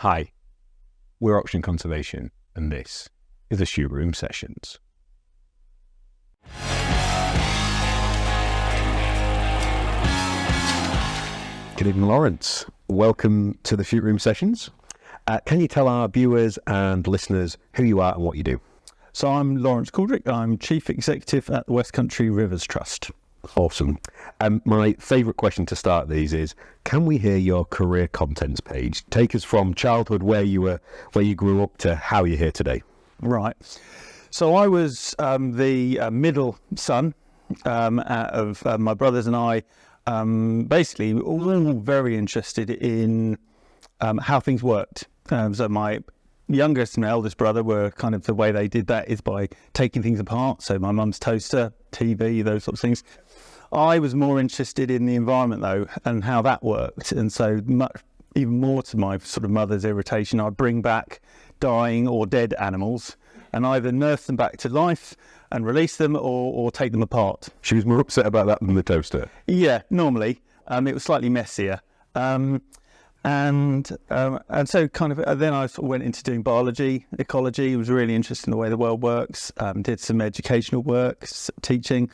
Hi, we're Oxygen Conservation, and this is the Shoot Room Sessions. Good evening, Laurence. Welcome to the Shoot Room Sessions. Can you tell our viewers and listeners who you are and what you do? So I'm Laurence Couldrick. I'm Chief Executive at the Westcountry Rivers Trust. Awesome. My favourite question to start these is, can we hear your career contents page? Take us from childhood, where you grew up, to how you're here today. Right. So I was the middle son out of my brothers and I, basically all very interested in how things worked. So my youngest and eldest brother were kind of, the way they did that is by taking things apart. So my mum's toaster, TV, those sorts of things. I was more interested in the environment though, and how that worked. And so much, even more to my sort of mother's irritation, I'd bring back dying or dead animals and either nurse them back to life and release them or take them apart. She was more upset about that than the toaster? Yeah, normally. It was slightly messier. And so kind of then I sort of went into doing biology, ecology. I was really interested in the way the world works. Did some educational work, teaching.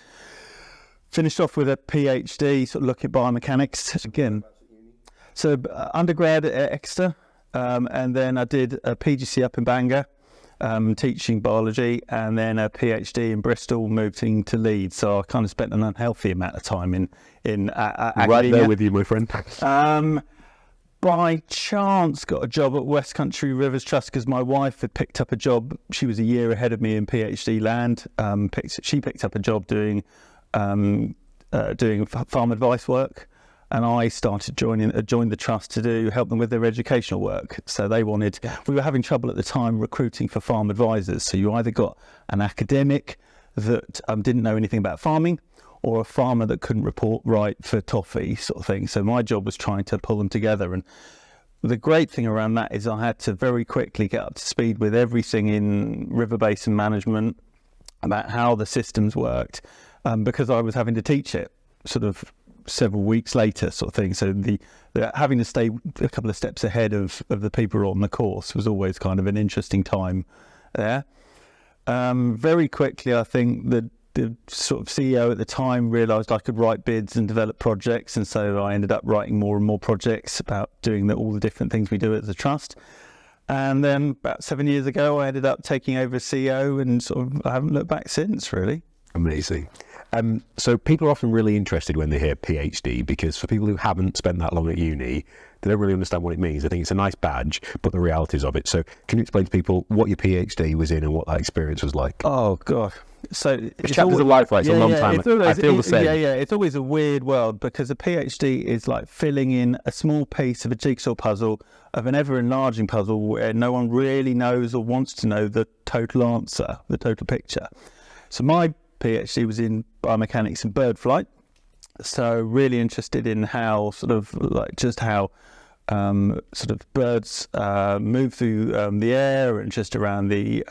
Finished off with a PhD, sort of looking at biomechanics again. So undergrad at Exeter, and then I did a PGC up in Bangor, teaching biology, and then a PhD in Bristol, moving to Leeds. So I kind of spent an unhealthy amount of time in academia. Right there with you, my friend. By chance got a job at Westcountry Rivers Trust because my wife had picked up a job. She was a year ahead of me in PhD land. She picked up a job doing farm advice work, and I started joined the trust to help them with their educational work. So we were having trouble at the time recruiting for farm advisors. So you either got an academic that didn't know anything about farming, or a farmer that couldn't report right for toffee, sort of thing. So my job was trying to pull them together. And the great thing around that is I had to very quickly get up to speed with everything in river basin management, about how the systems worked, because I was having to teach it sort of several weeks later, sort of thing. So the having to stay a couple of steps ahead of the people on the course was always kind of an interesting time there. Very quickly, I think the sort of CEO at the time realised I could write bids and develop projects, and so I ended up writing more and more projects about doing all the different things we do at the trust. And then about 7 years ago, I ended up taking over as CEO, and sort of I haven't looked back since, really. Amazing. So people are often really interested when they hear PhD, because for people who haven't spent that long at uni, they don't really understand what it means. I think it's a nice badge, but the realities of it. So can you explain to people what your PhD was in and what that experience was like? Oh, God. So it's chapters of life, right? It's a long time. I feel the same. Yeah. It's always a weird world, because a PhD is like filling in a small piece of a jigsaw puzzle of an ever-enlarging puzzle where no one really knows or wants to know the total answer, the total picture. So my PhD was in biomechanics and bird flight. So really interested in how how birds move through the air, and just around the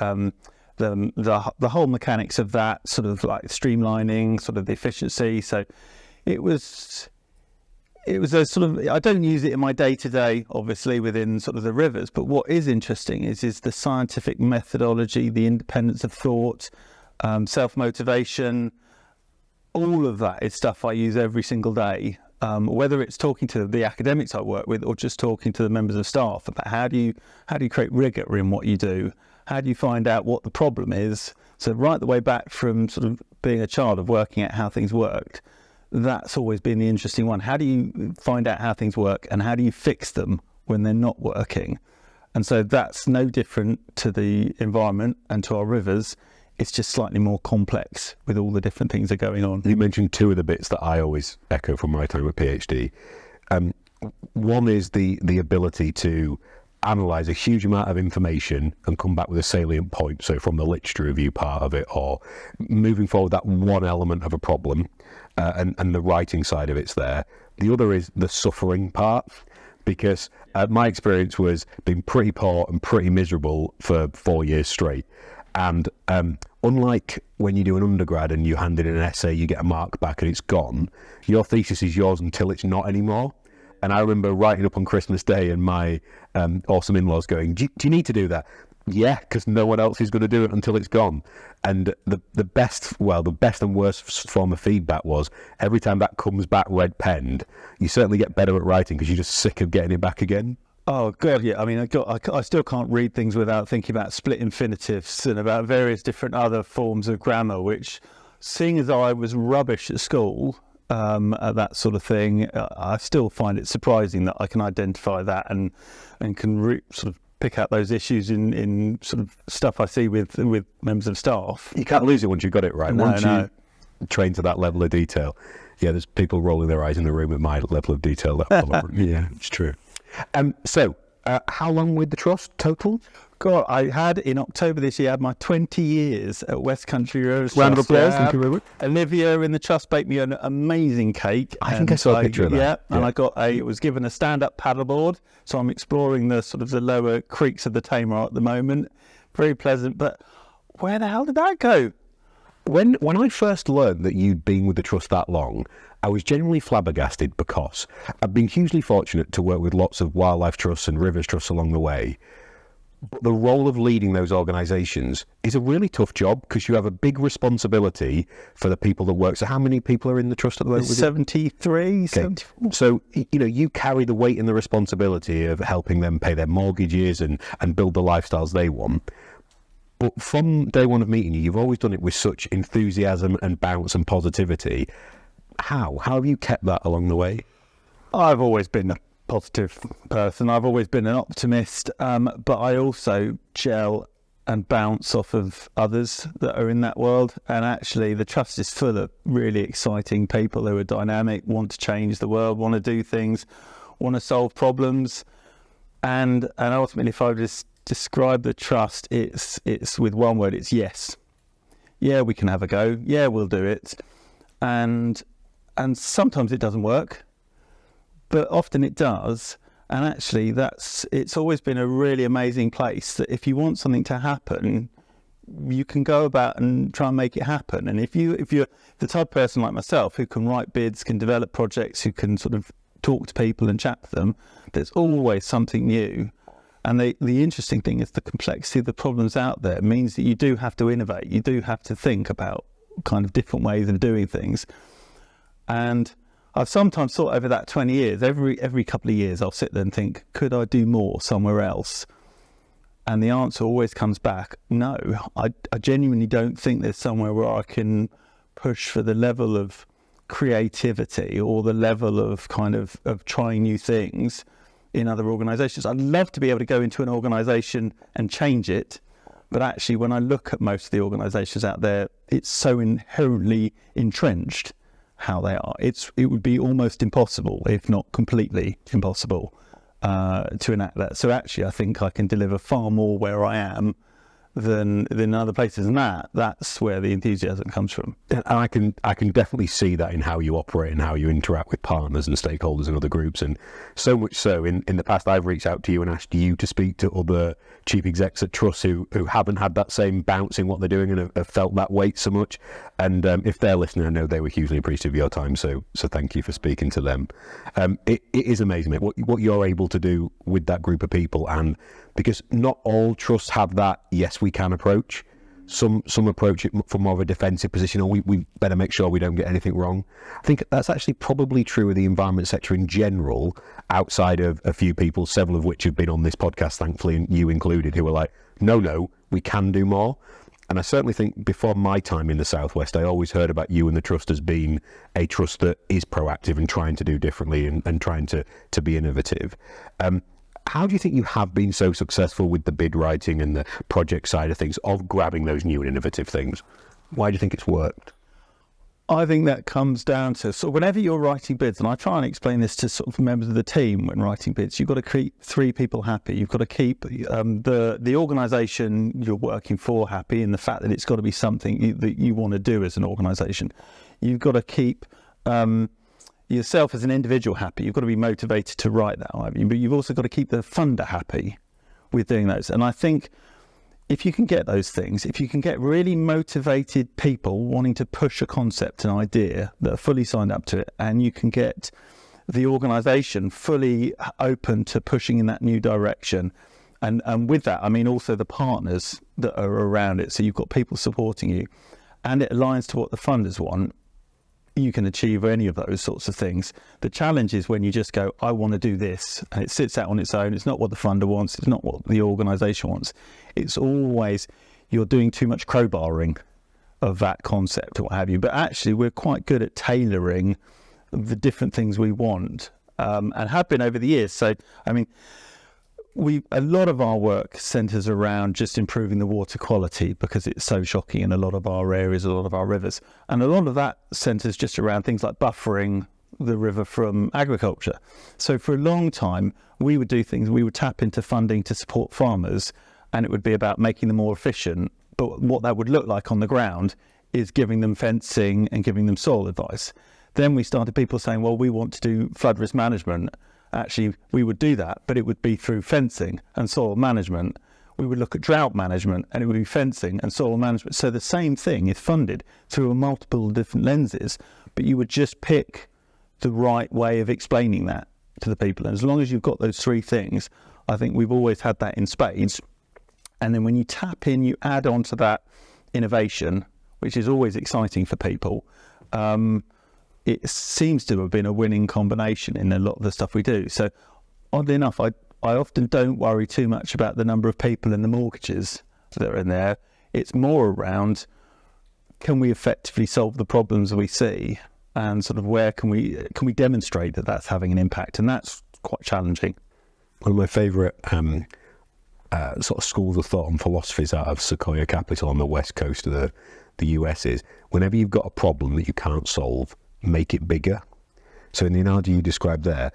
whole mechanics of that, sort of like streamlining, sort of the efficiency. So it was a sort of, I don't use it in my day-to-day, obviously, within sort of the rivers, but what is interesting is the scientific methodology, the independence of thought, self-motivation. All of that is stuff I use every single day, whether it's talking to the academics I work with or just talking to the members of staff about how do you create rigour in what you do, how do you find out what the problem is. So right the way back from sort of being a child of working out how things worked, that's always been the interesting one. How do you find out how things work, and how do you fix them when they're not working? And so that's no different to the environment and to our rivers. It's just slightly more complex with all the different things that are going on. You mentioned two of the bits that I always echo from my time at PhD. One is the ability to analyse a huge amount of information and come back with a salient point. So from the literature review part of it, or moving forward that one element of a problem, and the writing side of it's there. The other is the suffering part, because my experience was being pretty poor and pretty miserable for 4 years straight. And unlike when you do an undergrad and you hand in an essay, you get a mark back and it's gone, your thesis is yours until it's not anymore. And I remember writing up on Christmas Day and my awesome in-laws going, do you need to do that? Yeah, because no one else is going to do it until it's gone. And the best and worst form of feedback was every time that comes back red penned, you certainly get better at writing because you're just sick of getting it back again. Oh God, yeah. I mean, I still can't read things without thinking about split infinitives and about various different other forms of grammar. Which, seeing as I was rubbish at school at that sort of thing, I still find it surprising that I can identify that and can sort of pick out those issues in sort of stuff I see with members of staff. You can't lose it once you've got it right. Once you train to that level of detail. Yeah, there's people rolling their eyes in the room at my level of detail. Yeah, it's true. So, how long with the trust total? God, I had in October this year, I had my 20 years at Westcountry Rivers Trust. Round of applause. Thank you very much. Olivia in the trust baked me an amazing cake. I think I saw a picture of that. Yeah, and I was given a stand-up paddleboard, so I'm exploring the sort of the lower creeks of the Tamar at the moment. Very pleasant, but where the hell did that go? When I first learned that you'd been with the trust that long, I was genuinely flabbergasted because I've been hugely fortunate to work with lots of wildlife trusts and rivers trusts along the way. But the role of leading those organisations is a really tough job because you have a big responsibility for the people that work. So how many people are in the trust at the moment? 73, okay. 74. So, you carry the weight and the responsibility of helping them pay their mortgages and build the lifestyles they want. But from day one of meeting you, you've always done it with such enthusiasm and bounce and positivity. How have you kept that along the way? I've always been a positive person. I've always been an optimist, but I also gel and bounce off of others that are in that world. And actually, the trust is full of really exciting people who are dynamic, want to change the world, want to do things, want to solve problems. And ultimately, if I just describe the trust, it's with one word, it's yes. Yeah, we can have a go. Yeah, we'll do it. And sometimes it doesn't work, but often it does. And actually, it's always been a really amazing place that if you want something to happen, you can go about and try and make it happen. And if you're the type of person like myself who can write bids, can develop projects, who can sort of talk to people and chat to them, there's always something new. And the interesting thing is the complexity of the problems out there means that you do have to innovate. You do have to think about kind of different ways of doing things. And I've sometimes thought over that 20 years, every couple of years, I'll sit there and think, could I do more somewhere else? And the answer always comes back, no. I genuinely don't think there's somewhere where I can push for the level of creativity or the level of kind of trying new things in other organisations. I'd love to be able to go into an organisation and change it, but actually when I look at most of the organisations out there, it's so inherently entrenched how they are. It would be almost impossible, if not completely impossible, to enact that. So actually I think I can deliver far more where I am than other places, and that's where the enthusiasm comes from. And I can definitely see that in how you operate and how you interact with partners and stakeholders and other groups. And so much so in the past I've reached out to you and asked you to speak to other chief execs at trusts who haven't had that same bounce in what they're doing and have felt that weight so much. And if they're listening, I know they were hugely appreciative of your time, so thank you for speaking to them. It is amazing, mate, what you're able to do with that group of people. And because not all trusts have that yes we can approach. Some approach it from more of a defensive position, or we better make sure we don't get anything wrong. I think that's actually probably true of the environment sector in general, outside of a few people, several of which have been on this podcast, thankfully, and you included, who are like, no, we can do more. And I certainly think before my time in the Southwest, I always heard about you and the trust as being a trust that is proactive and trying to do differently and trying to be innovative. How do you think you have been so successful with the bid writing and the project side of things, of grabbing those new and innovative things? Why do you think it's worked? I think that comes down to, so whenever you're writing bids, and I try and explain this to sort of members of the team when writing bids, you've got to keep three people happy. You've got to keep the organisation you're working for happy, and the fact that it's got to be something that you want to do as an organisation. You've got to keep yourself as an individual happy. You've got to be motivated to write that, but you've also got to keep the funder happy with doing those. And I think if you can get those things, if you can get really motivated people wanting to push a concept, an idea, that are fully signed up to it, and you can get the organisation fully open to pushing in that new direction. And with that, I mean also the partners that are around it. So you've got people supporting you, and it aligns to what the funders want. You can achieve any of those sorts of things. The challenge is when you just go, I want to do this, and it sits out on its own. It's not what the funder wants. It's not what the organisation wants. It's always you're doing too much crowbarring of that concept or what have you. But actually, we're quite good at tailoring the different things we want, and have been over the years. So, I mean, a lot of our work centres around just improving the water quality because it's so shocking in a lot of our areas, a lot of our rivers. And a lot of that centres just around things like buffering the river from agriculture. So for a long time, we would do things, we would tap into funding to support farmers, and it would be about making them more efficient. But what that would look like on the ground is giving them fencing and giving them soil advice. Then we started people saying, well, we want to do flood risk management. Actually, we would do that, but it would be through fencing and soil management. We would look at drought management, and it would be fencing and soil management. So the same thing is funded through multiple different lenses, but you would just pick the right way of explaining that to the people. And as long as you've got those three things, I think we've always had that in spades. And then when you tap in, you add on to that innovation, which is always exciting for people. It seems to have been a winning combination in a lot of the stuff we do. So oddly enough, I often don't worry too much about the number of people and the mortgages that are in there. It's more around, can we effectively solve the problems we see, and sort of where can we demonstrate that that's having an impact? And that's quite challenging. One of my favourite sort of schools of thought and philosophies out of Sequoia Capital on the west coast of the US is, whenever you've got a problem that you can't solve, make it bigger. So in the analogy you described there,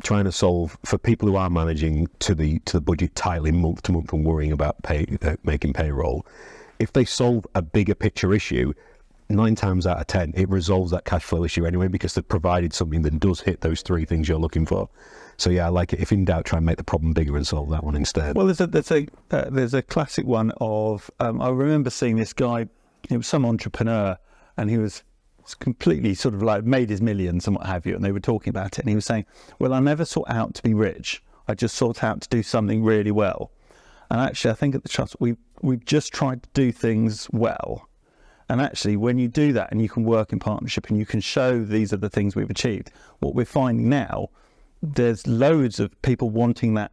trying to solve for people who are managing to the budget tightly month to month and worrying about making payroll, if they solve a bigger picture issue, 9 times out of 10 it resolves that cash flow issue anyway, because they've provided something that does hit those three things you're looking for. So yeah, I like it. If in doubt, try and make the problem bigger and solve that one instead. Well, there's a classic one of I remember seeing this guy. He was some entrepreneur, and he was completely sort of like made his millions and what have you, and they were talking about it, and he was saying, well, I never sought out to be rich, I just sought out to do something really well. And actually, I think at the Trust we've just tried to do things well, and actually when you do that and you can work in partnership and you can show these are the things we've achieved, what we're finding now, there's loads of people wanting that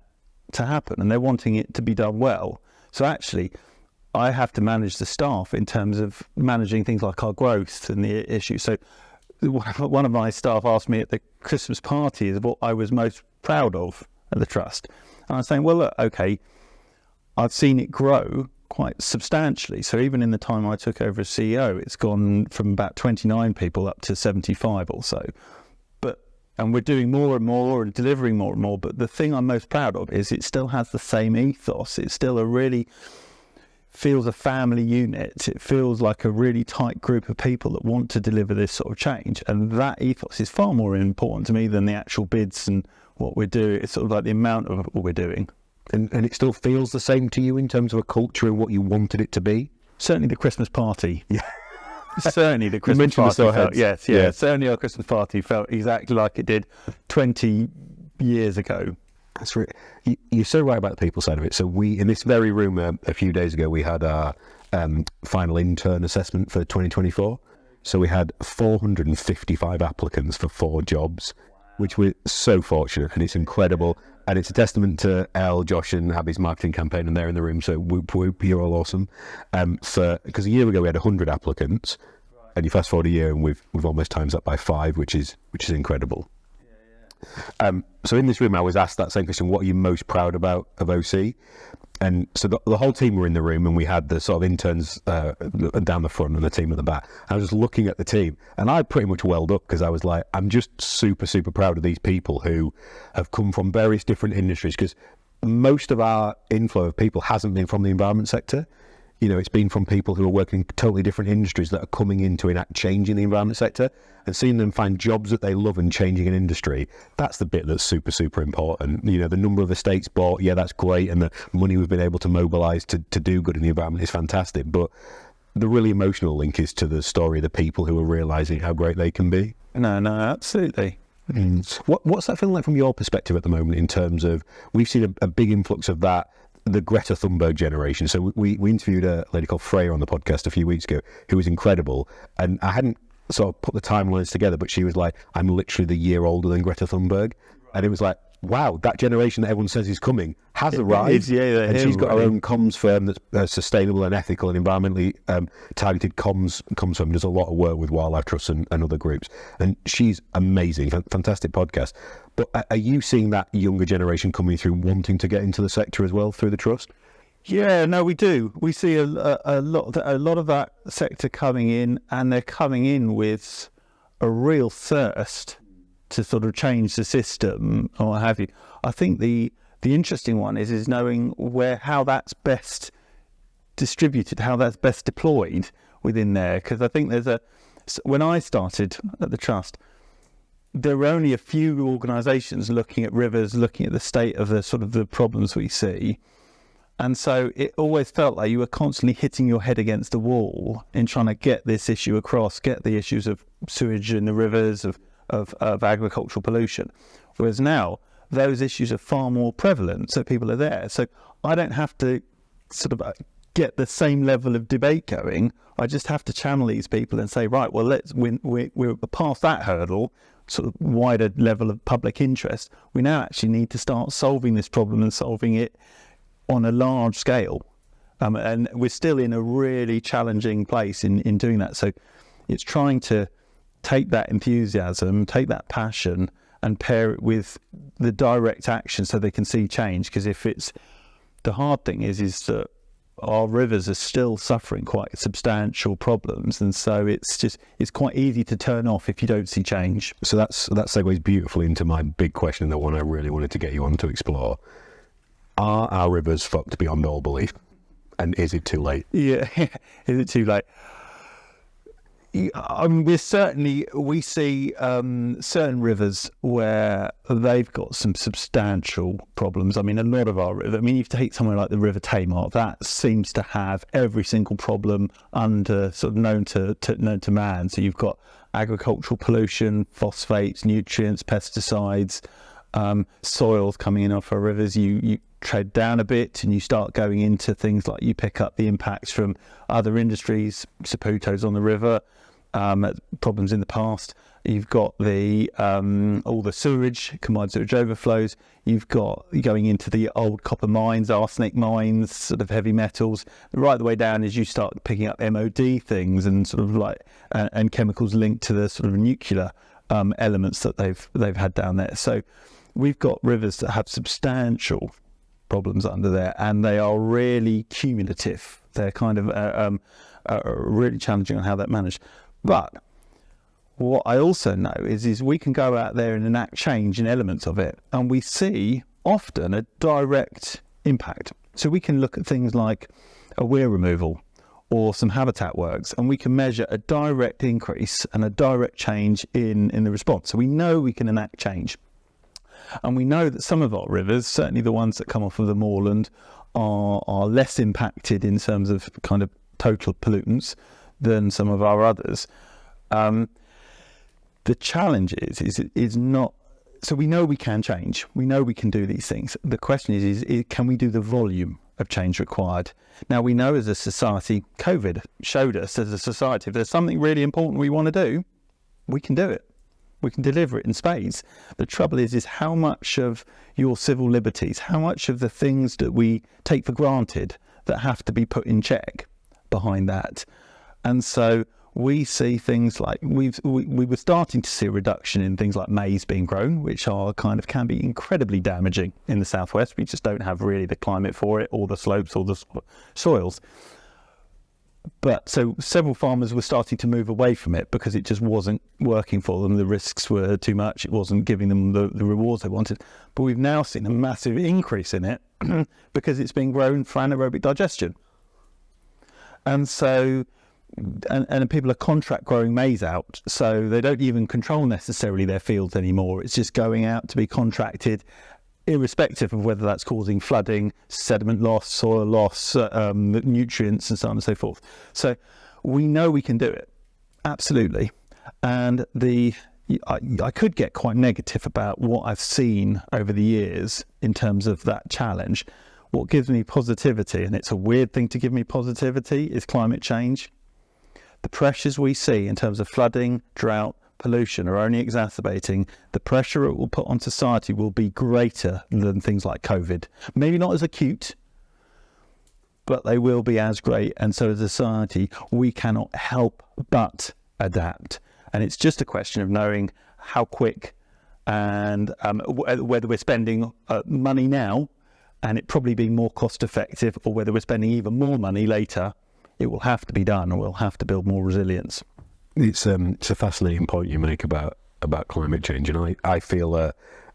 to happen, and they're wanting it to be done well. So actually I have to manage the staff in terms of managing things like our growth and the issue. So one of my staff asked me at the Christmas party is what I was most proud of at the Trust. And I was saying, well, look, okay, I've seen it grow quite substantially. So even in the time I took over as CEO, it's gone from about 29 people up to 75 or so. And we're doing more and more and delivering more and more. But the thing I'm most proud of is it still has the same ethos. It's still feels a family unit. It feels like a really tight group of people that want to deliver this sort of change. And that ethos is far more important to me than the actual bids and what we're doing. It's sort of like the amount of what we're doing. And it still feels the same to you in terms of a culture and what you wanted it to be? Certainly the Christmas party. Yeah. Certainly the Christmas party felt, yes, yeah. Certainly our Christmas party felt exactly like it did 20 years ago. That's right. You're so right about the people side of it. So we, in this very room a few days ago, we had our final intern assessment for 2024. So we had 455 applicants for 4 jobs, which we're so fortunate, and it's incredible. And it's a testament to Elle, Josh and Abby's marketing campaign, and they're in the room, so whoop whoop, you're all awesome. Because a year ago we had 100 applicants, and you fast forward a year and we've almost times that by 5, which is incredible. So in this room I was asked that same question, what are you most proud about of OC? And so the whole team were in the room, and we had the sort of interns down the front and the team at the back. I was just looking at the team, and I pretty much welled up, because I was like, I'm just super, super proud of these people who have come from various different industries, because most of our inflow of people hasn't been from the environment sector. You know, it's been from people who are working in totally different industries that are coming in to enact change in the environment sector, and seeing them find jobs that they love and changing an industry. That's the bit that's super, super important. You know, the number of estates bought, yeah, that's great. And the money we've been able to mobilise to do good in the environment is fantastic. But the really emotional link is to the story of the people who are realising how great they can be. No, absolutely. What's that feeling like from your perspective at the moment in terms of, we've seen a big influx of that, the Greta Thunberg generation. So we interviewed a lady called Freya on the podcast a few weeks ago, who was incredible. And I hadn't sort of put the timelines together, but she was like, I'm literally the year older than Greta Thunberg. And it was like, wow, that generation that everyone says is coming has arrived. And she's got her own comms firm that's sustainable and ethical and environmentally targeted comms firm. Does a lot of work with wildlife trusts and other groups. And she's amazing, fantastic podcast. But are you seeing that younger generation coming through wanting to get into the sector as well through the trust? Yeah, no, we do. We see a lot of that sector coming in, and they're coming in with a real thirst to sort of change the system or what have you. I think the interesting one is knowing how that's best distributed, how that's best deployed within there. Because I think when I started at the trust, there were only a few organisations looking at rivers, looking at the state of the problems we see. And so it always felt like you were constantly hitting your head against the wall in trying to get this issue across, get the issues of sewage in the rivers, of agricultural pollution. Whereas now, those issues are far more prevalent, so people are there. So I don't have to sort of get the same level of debate going. I just have to channel these people and say, right, well, we're past that hurdle, sort of wider level of public interest. We now actually need to start solving this problem and solving it on a large scale. And we're still in a really challenging place in doing that. So it's trying to take that enthusiasm, take that passion, and pair it with the direct action so they can see change. Because the hard thing is that our rivers are still suffering quite substantial problems, and so it's quite easy to turn off if you don't see change. So that segues beautifully into my big question, the one I really wanted to get you on to explore. Are our rivers fucked beyond all belief? And is it too late? Yeah, is it too late? I mean, we see certain rivers where they've got some substantial problems. I mean, a lot of our rivers. I mean, you take somewhere like the River Tamar, that seems to have every single problem under sort of known to man. So you've got agricultural pollution, phosphates, nutrients, pesticides, soils coming in off our rivers. You tread down a bit and you start going into things like you pick up the impacts from other industries, Saputo's on the river, problems in the past. You've got all the sewage, combined sewage overflows. You've got going into the old copper mines, arsenic mines, sort of heavy metals. Right the way down as you start picking up MOD things and sort of like and chemicals linked to the sort of nuclear elements that they've had down there. So we've got rivers that have substantial problems under there, and they are really cumulative. They're kind of really challenging on how they're managed. But what I also know is we can go out there and enact change in elements of it, and we see often a direct impact. So we can look at things like a weir removal or some habitat works, and we can measure a direct increase and a direct change in the response. So we know we can enact change. And we know that some of our rivers, certainly the ones that come off of the moorland, are less impacted in terms of kind of total pollutants than some of our others. The challenge is not. So we know we can change. We know we can do these things. The question is can we do the volume of change required? Now, we know as a society, COVID showed us as a society, if there's something really important we want to do, we can do it. We can deliver it in spades. The trouble is how much of your civil liberties, how much of the things that we take for granted that have to be put in check behind that. And so we see things like we were starting to see a reduction in things like maize being grown, which can be incredibly damaging in the southwest. We just don't have really the climate for it, or the slopes, or the soils. But so several farmers were starting to move away from it because it just wasn't working for them. The risks were too much. It wasn't giving them the rewards they wanted. But we've now seen a massive increase in it because it's being grown for anaerobic digestion. And so, and people are contract growing maize out. So they don't even control necessarily their fields anymore. It's just going out to be contracted, irrespective of whether that's causing flooding, sediment loss, soil loss, nutrients, and so on and so forth. So we know we can do it, absolutely. And the I could get quite negative about what I've seen over the years in terms of that challenge. What gives me positivity, and it's a weird thing to give me positivity, is climate change. The pressures we see in terms of flooding, drought, pollution are only exacerbating. The pressure it will put on society will be greater than things like COVID. Maybe not as acute, but they will be as great. And so as a society, we cannot help but adapt. And it's just a question of knowing how quick and whether we're spending money now and it probably being more cost effective, or whether we're spending even more money later. It will have to be done, or we'll have to build more resilience. It's a fascinating point you make about climate change, and I feel a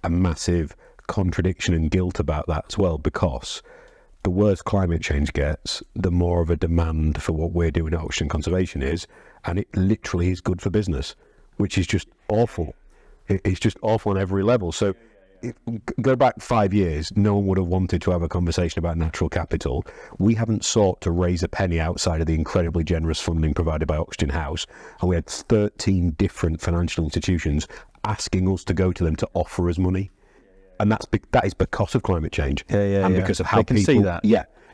massive contradiction and guilt about that as well, because the worse climate change gets, the more of a demand for what we're doing at ocean conservation is, and it literally is good for business, which is just awful. It's just awful on every level. So go back 5 years, no one would have wanted to have a conversation about natural capital. We haven't sought to raise a penny outside of the incredibly generous funding provided by Oxygen House, and we had 13 different financial institutions asking us to go to them to offer us money. And that is because of climate change, and because of how people see that.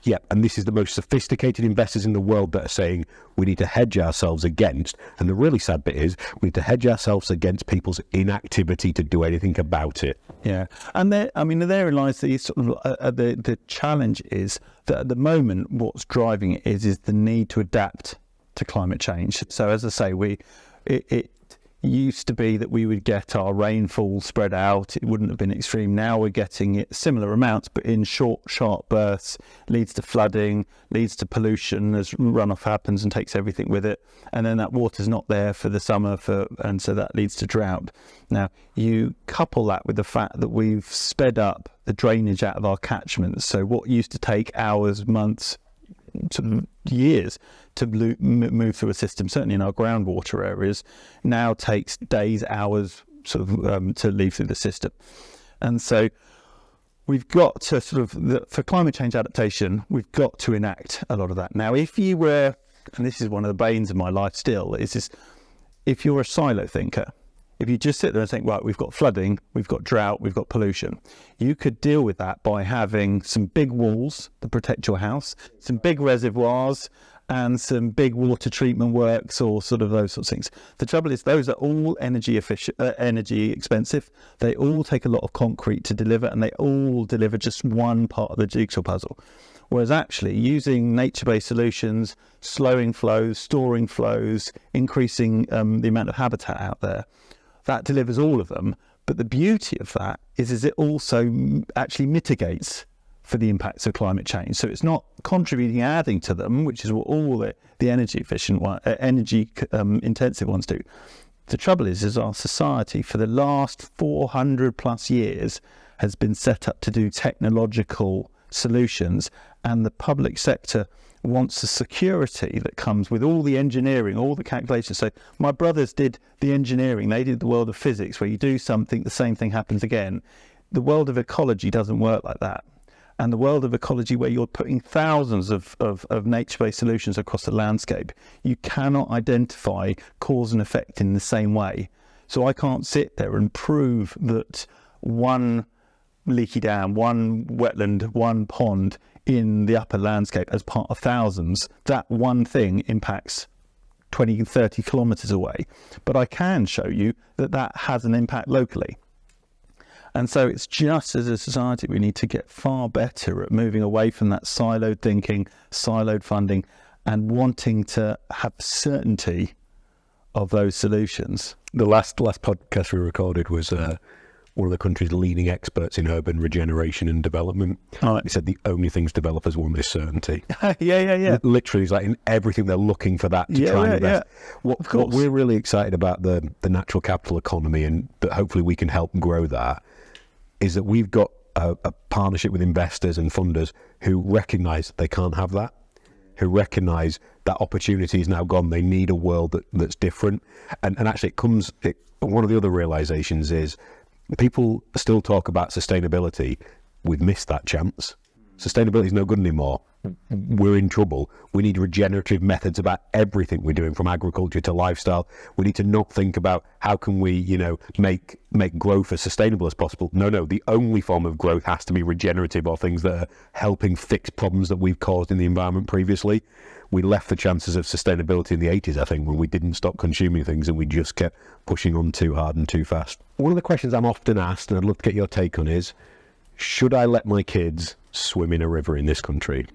Yeah, and this is the most sophisticated investors in the world that are saying we need to hedge ourselves against. And the really sad bit is we need to hedge ourselves against people's inactivity to do anything about it. Yeah, and therein lies the challenge is that at the moment what's driving it is the need to adapt to climate change. So as I say, it used to be that we would get our rainfall spread out. It wouldn't have been extreme. Now we're getting it similar amounts, but in short, sharp bursts, leads to flooding, leads to pollution as runoff happens and takes everything with it. And then that water's not there for the summer, and so that leads to drought. Now, you couple that with the fact that we've sped up the drainage out of our catchments. So what used to take hours, months, sort of years to move through a system, certainly in our groundwater areas, now takes days, hours to leave through the system. And so we've got to for climate change adaptation, we've got to enact a lot of that. Now, if you were, and this is one of the banes of my life still, is this: if you're a silo thinker, if you just sit there and think, right, we've got flooding, we've got drought, we've got pollution, you could deal with that by having some big walls that protect your house, some big reservoirs, and some big water treatment works, or sort of those sorts of things. The trouble is, those are all energy expensive. They all take a lot of concrete to deliver, and they all deliver just one part of the jigsaw puzzle. Whereas actually using nature-based solutions, slowing flows, storing flows, increasing the amount of habitat out there, that delivers all of them. But the beauty of that is it also actually mitigates for the impacts of climate change. So it's not contributing, adding to them, which is what all the energy intensive ones do. The trouble is our society for the last 400 plus years has been set up to do technological solutions, and the public sector wants the security that comes with all the engineering, all the calculations. So my brothers did the engineering, they did the world of physics, where you do something, the same thing happens again. The world of ecology doesn't work like that. And the world of ecology, where you're putting thousands of nature-based solutions across the landscape, you cannot identify cause and effect in the same way. So I can't sit there and prove that one leaky dam, one wetland, one pond in the upper landscape as part of thousands, that one thing impacts 20 and 30 kilometres away. But I can show you that has an impact locally. And so it's just as a society, we need to get far better at moving away from that siloed thinking, siloed funding, and wanting to have certainty of those solutions. The last podcast we recorded was one of the country's leading experts in urban regeneration and development. Right. He said the only things developers want is certainty. Yeah. Literally, it's like in everything they're looking for that to try and invest. What we're really excited about the natural capital economy, and that hopefully we can help grow that, is that we've got a partnership with investors and funders who recognise they can't have that, who recognise that opportunity is now gone. They need a world that's different. And actually one of the other realisations is people still talk about sustainability. We've missed that chance. sustainability is no good anymore, we're in trouble. We need regenerative methods about everything we're doing, from agriculture to lifestyle. We need to not think about how can we, make growth as sustainable as possible. No, the only form of growth has to be regenerative, or things that are helping fix problems that we've caused in the environment previously. We left the chances of sustainability in the 80s, I think, when we didn't stop consuming things and we just kept pushing on too hard and too fast. One of the questions I'm often asked, and I'd love to get your take on, is, should I let my kids swim in a river in this country?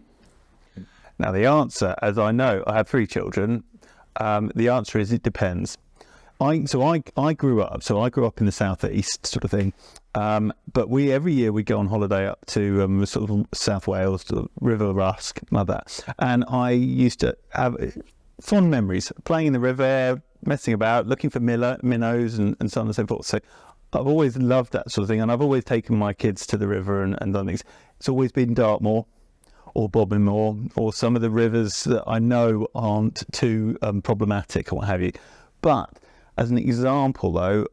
Now, the answer, as I know, I have 3 children. The answer is it depends. I grew up in the southeast, sort of thing. But every year we go on holiday up to sort of South Wales, to River Rusk, like that. And I used to have fond memories of playing in the river, messing about, looking for minnows and so on and so forth. So I've always loved that sort of thing, and I've always taken my kids to the river and done things. It's always been Dartmoor or Bodmin Moor, or some of the rivers that I know aren't too problematic or what have you. But as an example, though,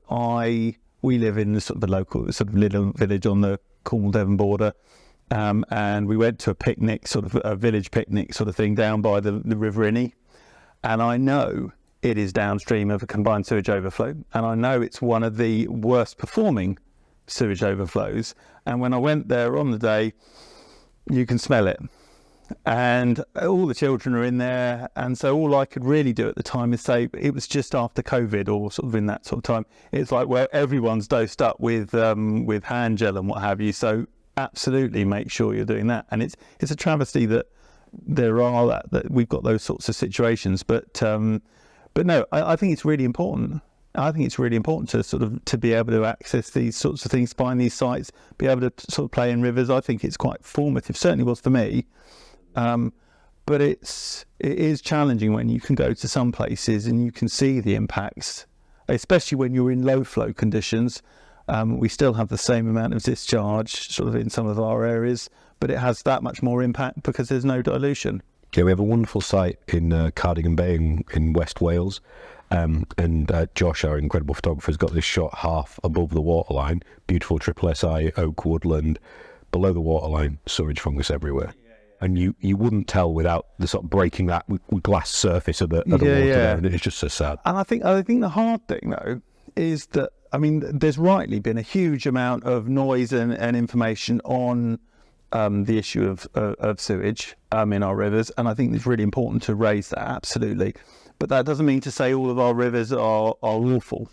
we live in the local sort of little village on the Cornwall-Devon border, and we went to a picnic, sort of a village picnic sort of thing, down by the River Inny, and I know it is downstream of a combined sewage overflow, and I know it's one of the worst performing sewage overflows. And when I went there on the day, you can smell it, and all the children are in there, and so all I could really do at the time is say, it was just after COVID, or sort of in that sort of time, it's like where everyone's dosed up with hand gel and what have you, so absolutely make sure you're doing that. And it's a travesty that there are that we've got those sorts of situations, but no, I think it's really important. I think it's really important to be able to access these sorts of things, find these sites, be able to sort of play in rivers. I think it's quite formative. Certainly was for me. But it is challenging when you can go to some places and you can see the impacts, especially when you're in low flow conditions. We still have the same amount of discharge sort of in some of our areas, but it has that much more impact because there's no dilution. Yeah, we have a wonderful site in Cardigan Bay in West Wales. And Josh, our incredible photographer, has got this shot half above the waterline, beautiful triple SI oak woodland, below the waterline, sewage fungus everywhere. And you wouldn't tell without the sort of breaking that with glass surface of the water there, and it's just so sad. And I think the hard thing, though, is that, I mean, there's rightly been a huge amount of noise and information on the issue of sewage in our rivers, and I think it's really important to raise that, absolutely. But that doesn't mean to say all of our rivers are awful,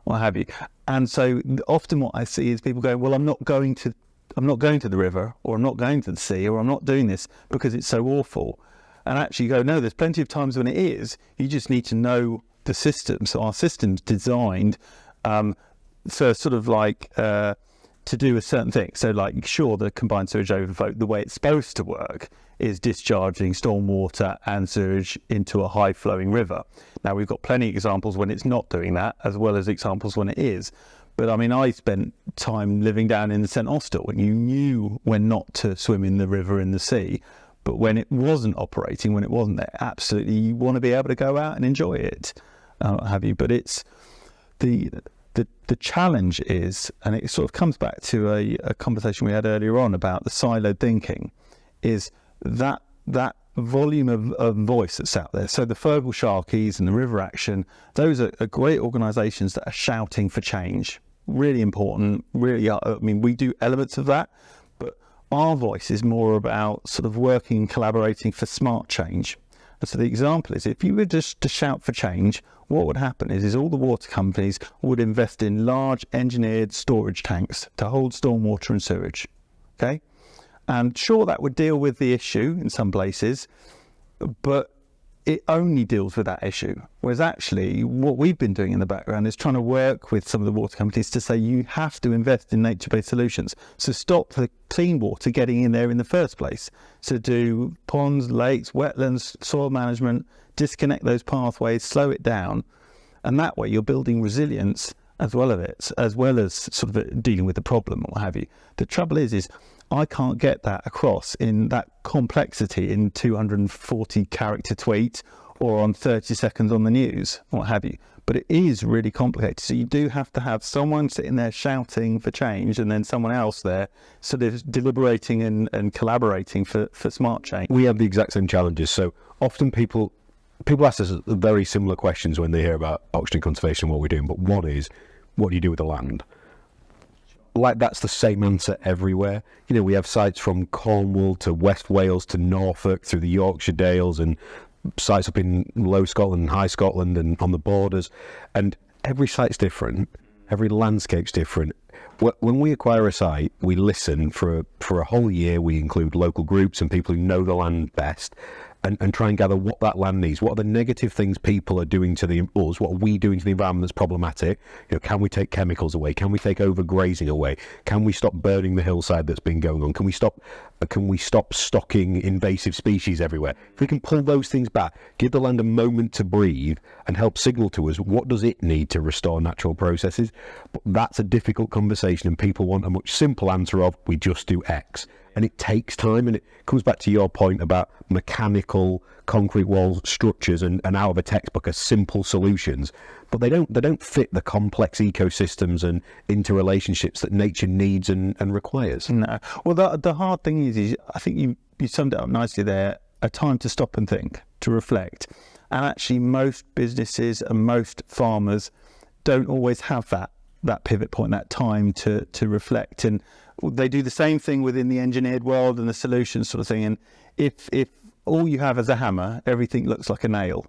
what have you. And so often what I see is people going, well, I'm not going to the river, or I'm not going to the sea, or I'm not doing this because it's so awful. And actually you go, no, there's plenty of times when it is. You just need to know the system. So our system's designed for sort of like to do a certain thing. So like, sure, the combined sewage overflow, the way it's supposed to work is discharging stormwater and sewage into a high flowing river. Now we've got plenty of examples when it's not doing that, as well as examples when it is. But I mean, I spent time living down in the St Austell, when you knew when not to swim in the river and the sea, but when it wasn't operating, when it wasn't there, absolutely you want to be able to go out and enjoy it, have you? But it's the challenge is, and it sort of comes back to a conversation we had earlier on about the siloed thinking, is that volume of voice that's out there. So the Fergal Sharkies and the River Action, those are great organisations that are shouting for change. Really important, really, I mean, we do elements of that, but our voice is more about sort of working and collaborating for smart change. And so the example is, if you were just to shout for change, what would happen is all the water companies would invest in large engineered storage tanks to hold stormwater and sewage, okay? And sure, that would deal with the issue in some places, but it only deals with that issue. Whereas actually what we've been doing in the background is trying to work with some of the water companies to say you have to invest in nature-based solutions. So stop the clean water getting in there in the first place. So do ponds, lakes, wetlands, soil management, disconnect those pathways, slow it down. And that way you're building resilience as well as sort of dealing with the problem or what have you. The trouble is I can't get that across in that complexity in 240 character tweet or on 30 seconds on the news, what have you. But it is really complicated. So you do have to have someone sitting there shouting for change, and then someone else there sort of deliberating and collaborating for smart change. We have the exact same challenges. So often people ask us very similar questions when they hear about oxygen conservation and what we're doing. But one is, what do you do with the land? Like, that's the same answer everywhere. You know, we have sites from Cornwall to West Wales to Norfolk through the Yorkshire Dales, and sites up in Low Scotland and High Scotland and on the borders, and every site's different, every landscape's different. When we acquire a site, we listen for a whole year. We include local groups and people who know the land best, and try and gather what that land needs. What are the negative things people are doing to us? What are we doing to the environment that's problematic? You know, can we take chemicals away? Can we take overgrazing away? Can we stop burning the hillside that's been going on? Can we stop stocking invasive species everywhere? If we can pull those things back, give the land a moment to breathe, and help signal to us what does it need to restore natural processes. But that's a difficult conversation, and people want a much simple answer of, we just do X. And it takes time, and it comes back to your point about mechanical concrete wall structures and out of a textbook are simple solutions, but they don't fit the complex ecosystems and interrelationships that nature needs and requires. No. Well, the hard thing is I think you summed it up nicely there, a time to stop and think, to reflect. And actually most businesses and most farmers don't always have that pivot point, that time to reflect. And they do the same thing within the engineered world and the solutions sort of thing. And if all you have is a hammer, everything looks like a nail.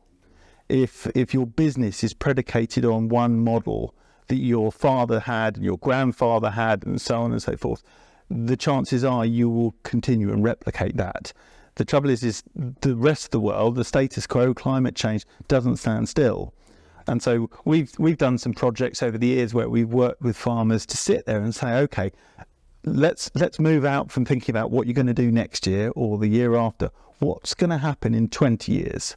If your business is predicated on one model that your father had and your grandfather had and so on and so forth, the chances are you will continue and replicate that. The trouble is the rest of the world, the status quo, climate change doesn't stand still. And so we've done some projects over the years where we've worked with farmers to sit there and say, okay, let's move out from thinking about what you're going to do next year or the year after. What's going to happen in 20 years?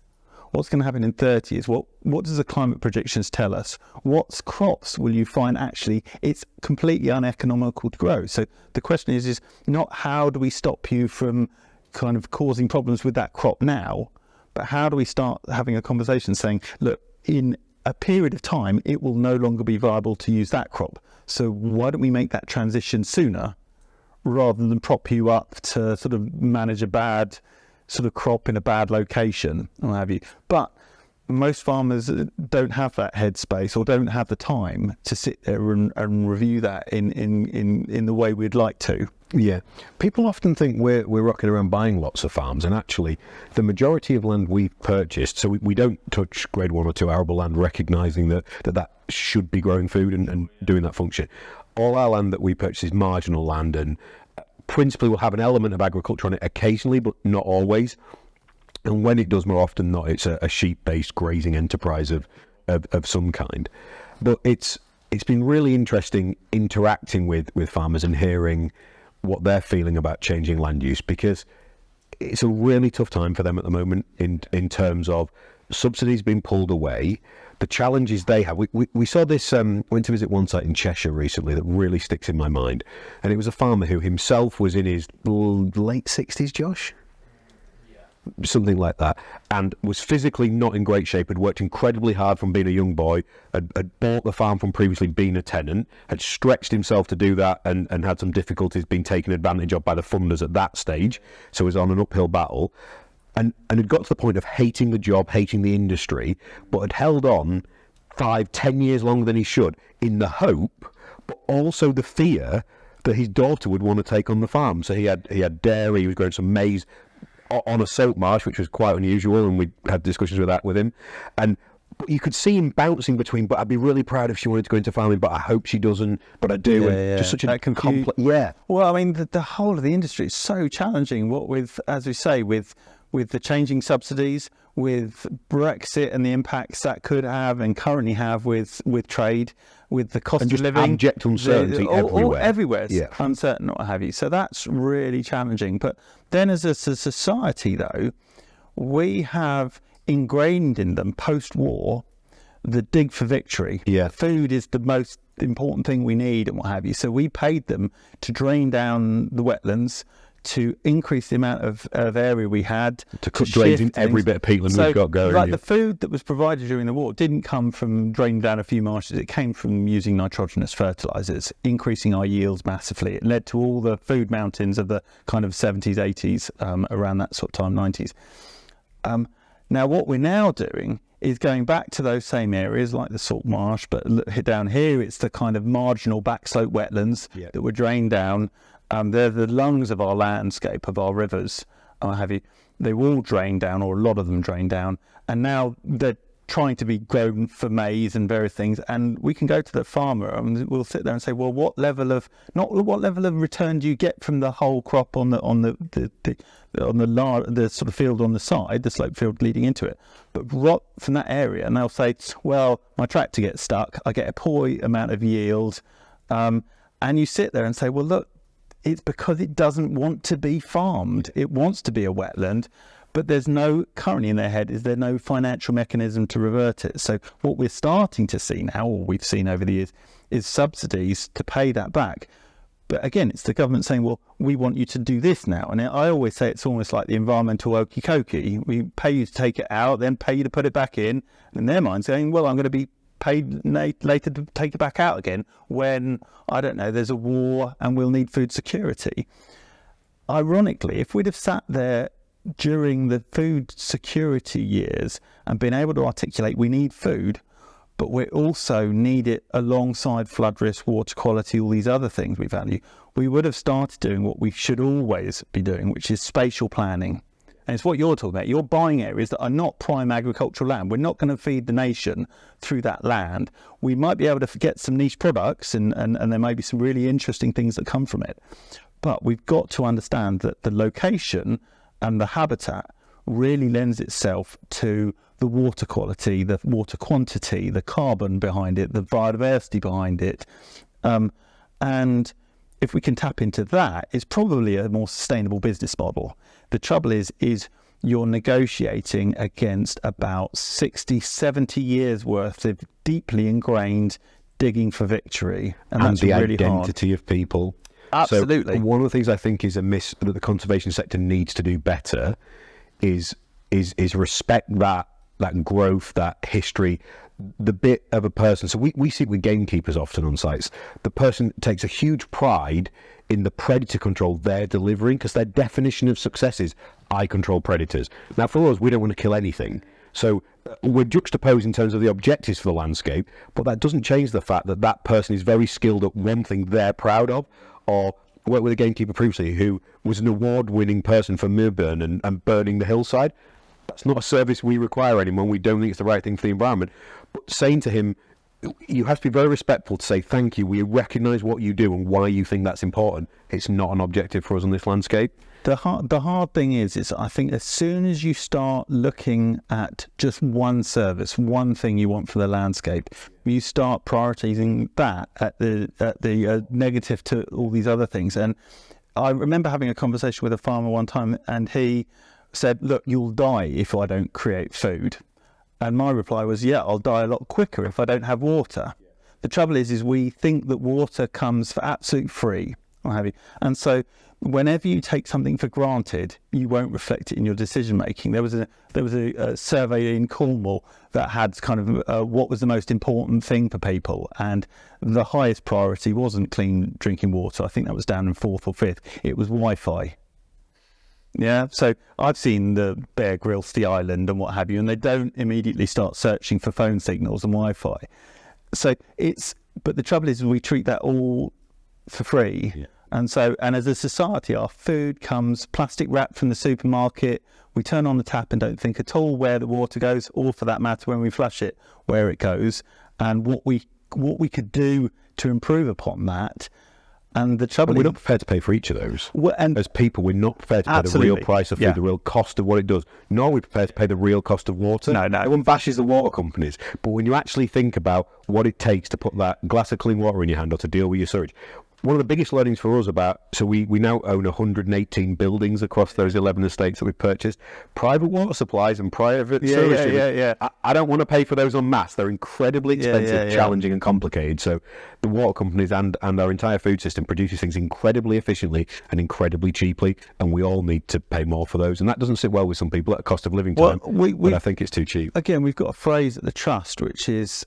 What's going to happen in 30 years? What does the climate predictions tell us? What crops will you find actually it's completely uneconomical to grow? So the question is not how do we stop you from kind of causing problems with that crop now, but how do we start having a conversation saying, look, in a period of time, it will no longer be viable to use that crop. So why don't we make that transition sooner rather than prop you up to sort of manage a bad sort of crop in a bad location, or what have you. But most farmers don't have that headspace or don't have the time to sit there and review that in the way we'd like to. Yeah, people often think we're rocking around buying lots of farms, and actually the majority of land we've purchased, so we don't touch grade 1 or 2 arable land, recognising that should be growing food and doing that function. All our land that we purchase is marginal land, and principally will have an element of agriculture on it occasionally, but not always. And when it does, more often than not, it's a sheep-based grazing enterprise of some kind. But it's been really interesting interacting with farmers and hearing what they're feeling about changing land use, because it's a really tough time for them at the moment in terms of subsidies being pulled away, the challenges they have. We saw this, went to visit one site in Cheshire recently that really sticks in my mind, and it was a farmer who himself was in his late 60s, Josh? Something like that, and was physically not in great shape, had worked incredibly hard from being a young boy, had bought the farm from previously being a tenant, had stretched himself to do that and had some difficulties being taken advantage of by the funders at that stage, so was on an uphill battle, and had got to the point of hating the job, hating the industry, but had held on 5-10 years longer than he should in the hope, but also the fear that his daughter would want to take on the farm. So he had dairy, he was growing some maize on a soap marsh, which was quite unusual, and we had discussions with him, and you could see him bouncing between, but I'd be really proud if she wanted to go into farming, but I hope she doesn't, but I do. Just such a complex. Yeah. Well, I mean, the whole of the industry is so challenging. What with, as we say, with the changing subsidies, with Brexit and the impacts that could have and currently have with trade, with the cost and of living, abject uncertainty everywhere. Everywhere is uncertain, what have you. So that's really challenging. But then, as a society, though, we have ingrained in them post-war the dig for victory. Yeah, food is the most important thing we need, and what have you. So we paid them to drain down the wetlands, to increase the amount of area we had, to cut drains in shift every things. bit of peatland So, we've got going. like the food that was provided during the war didn't come from draining down a few marshes. It came from using nitrogenous fertilizers, increasing our yields massively. It led to all the food mountains of the kind of 70s, 80s, around that sort of time, 90s. Now, what we're now doing is going back to those same areas like the salt marsh, but down here it's the kind of marginal backslope wetlands that were drained down. They're the lungs of our landscape, of our rivers, what have you. They were all drained down, or a lot of them drained down, and now they're trying to be grown for maize and various things. And we can go to the farmer and we'll sit there and say, well, what level of return do you get from the whole crop on the sort of field on the side, the slope field leading into it, but from that area? And they'll say, well, my tractor gets stuck, I get a poor amount of yield, and you sit there and say, well, look, it's because it doesn't want to be farmed. It wants to be a wetland, but there's no, currently in their head, is there no financial mechanism to revert it. So what we're starting to see now, or we've seen over the years, is subsidies to pay that back. But again, it's the government saying, well, we want you to do this now. And I always say it's almost like the environmental okey cokey. We pay you to take it out, then pay you to put it back in. And in their mind saying, well, I'm going to be paid later to take it back out again when, I don't know, there's a war and we'll need food security. Ironically, if we'd have sat there during the food security years and been able to articulate we need food, but we also need it alongside flood risk, water quality, all these other things we value, we would have started doing what we should always be doing, which is spatial planning. And it's what you're talking about. You're buying areas that are not prime agricultural land. We're not going to feed the nation through that land. We might be able to get some niche products and there may be some really interesting things that come from it. But we've got to understand that the location and the habitat really lends itself to the water quality, the water quantity, the carbon behind it, the biodiversity behind it. And if we can tap into that, it's probably a more sustainable business model. The trouble is you're negotiating against about 60, 70 years worth of deeply ingrained digging for victory. And that's the really identity hard. Of people. Absolutely. So one of the things I think is amiss that the conservation sector needs to do better is respect that growth, that history, the bit of a person. So we see it with gamekeepers often on sites. The person takes a huge pride in the predator control they're delivering, because their definition of success is, I control predators. Now for us, we don't want to kill anything. So we're juxtaposed in terms of the objectives for the landscape, but that doesn't change the fact that that person is very skilled at one thing they're proud of. Or worked with a gamekeeper previously who was an award-winning person for Mirburn and burning the hillside. That's not a service we require anymore. We don't think it's the right thing for the environment. But saying to him, you have to be very respectful to say, thank you, we recognise what you do and why you think that's important. It's not an objective for us on this landscape. The hard thing is I think as soon as you start looking at just one service, one thing you want for the landscape, you start prioritising that at the negative to all these other things. And I remember having a conversation with a farmer one time, and he said, look, you'll die if I don't create food. And my reply was, yeah, I'll die a lot quicker if I don't have water. The trouble is we think that water comes for absolute free, what have you. And so whenever you take something for granted, you won't reflect it in your decision making. There was a survey in Cornwall that had kind of what was the most important thing for people, and the highest priority wasn't clean drinking water. I think that was down in 4th or 5th. It was Wi-Fi. Yeah, so I've seen the Bear Grylls, the island and what have you, and they don't immediately start searching for phone signals and Wi-Fi. So but the trouble is we treat that all for free. Yeah. And as a society, our food comes plastic wrapped from the supermarket. We turn on the tap and don't think at all where the water goes, or for that matter, when we flush it, where it goes, and what we could do to improve upon that. And the trouble is, we're not prepared to pay for each of those. And as people, we're not prepared to pay the real price of food, the real cost of what it does. Nor are we prepared to pay the real cost of water. No. Everyone bashes the water companies, but when you actually think about what it takes to put that glass of clean water in your hand or to deal with your sewage, one of the biggest learnings for us so we now own 118 buildings across those 11 estates that we've purchased. Private water supplies and private services. I don't want to pay for those en masse. They're incredibly expensive, challenging and complicated. So the water companies and our entire food system produces things incredibly efficiently and incredibly cheaply, and we all need to pay more for those. And that doesn't sit well with some people at a cost of living time, but I think it's too cheap. Again, we've got a phrase at the Trust, which is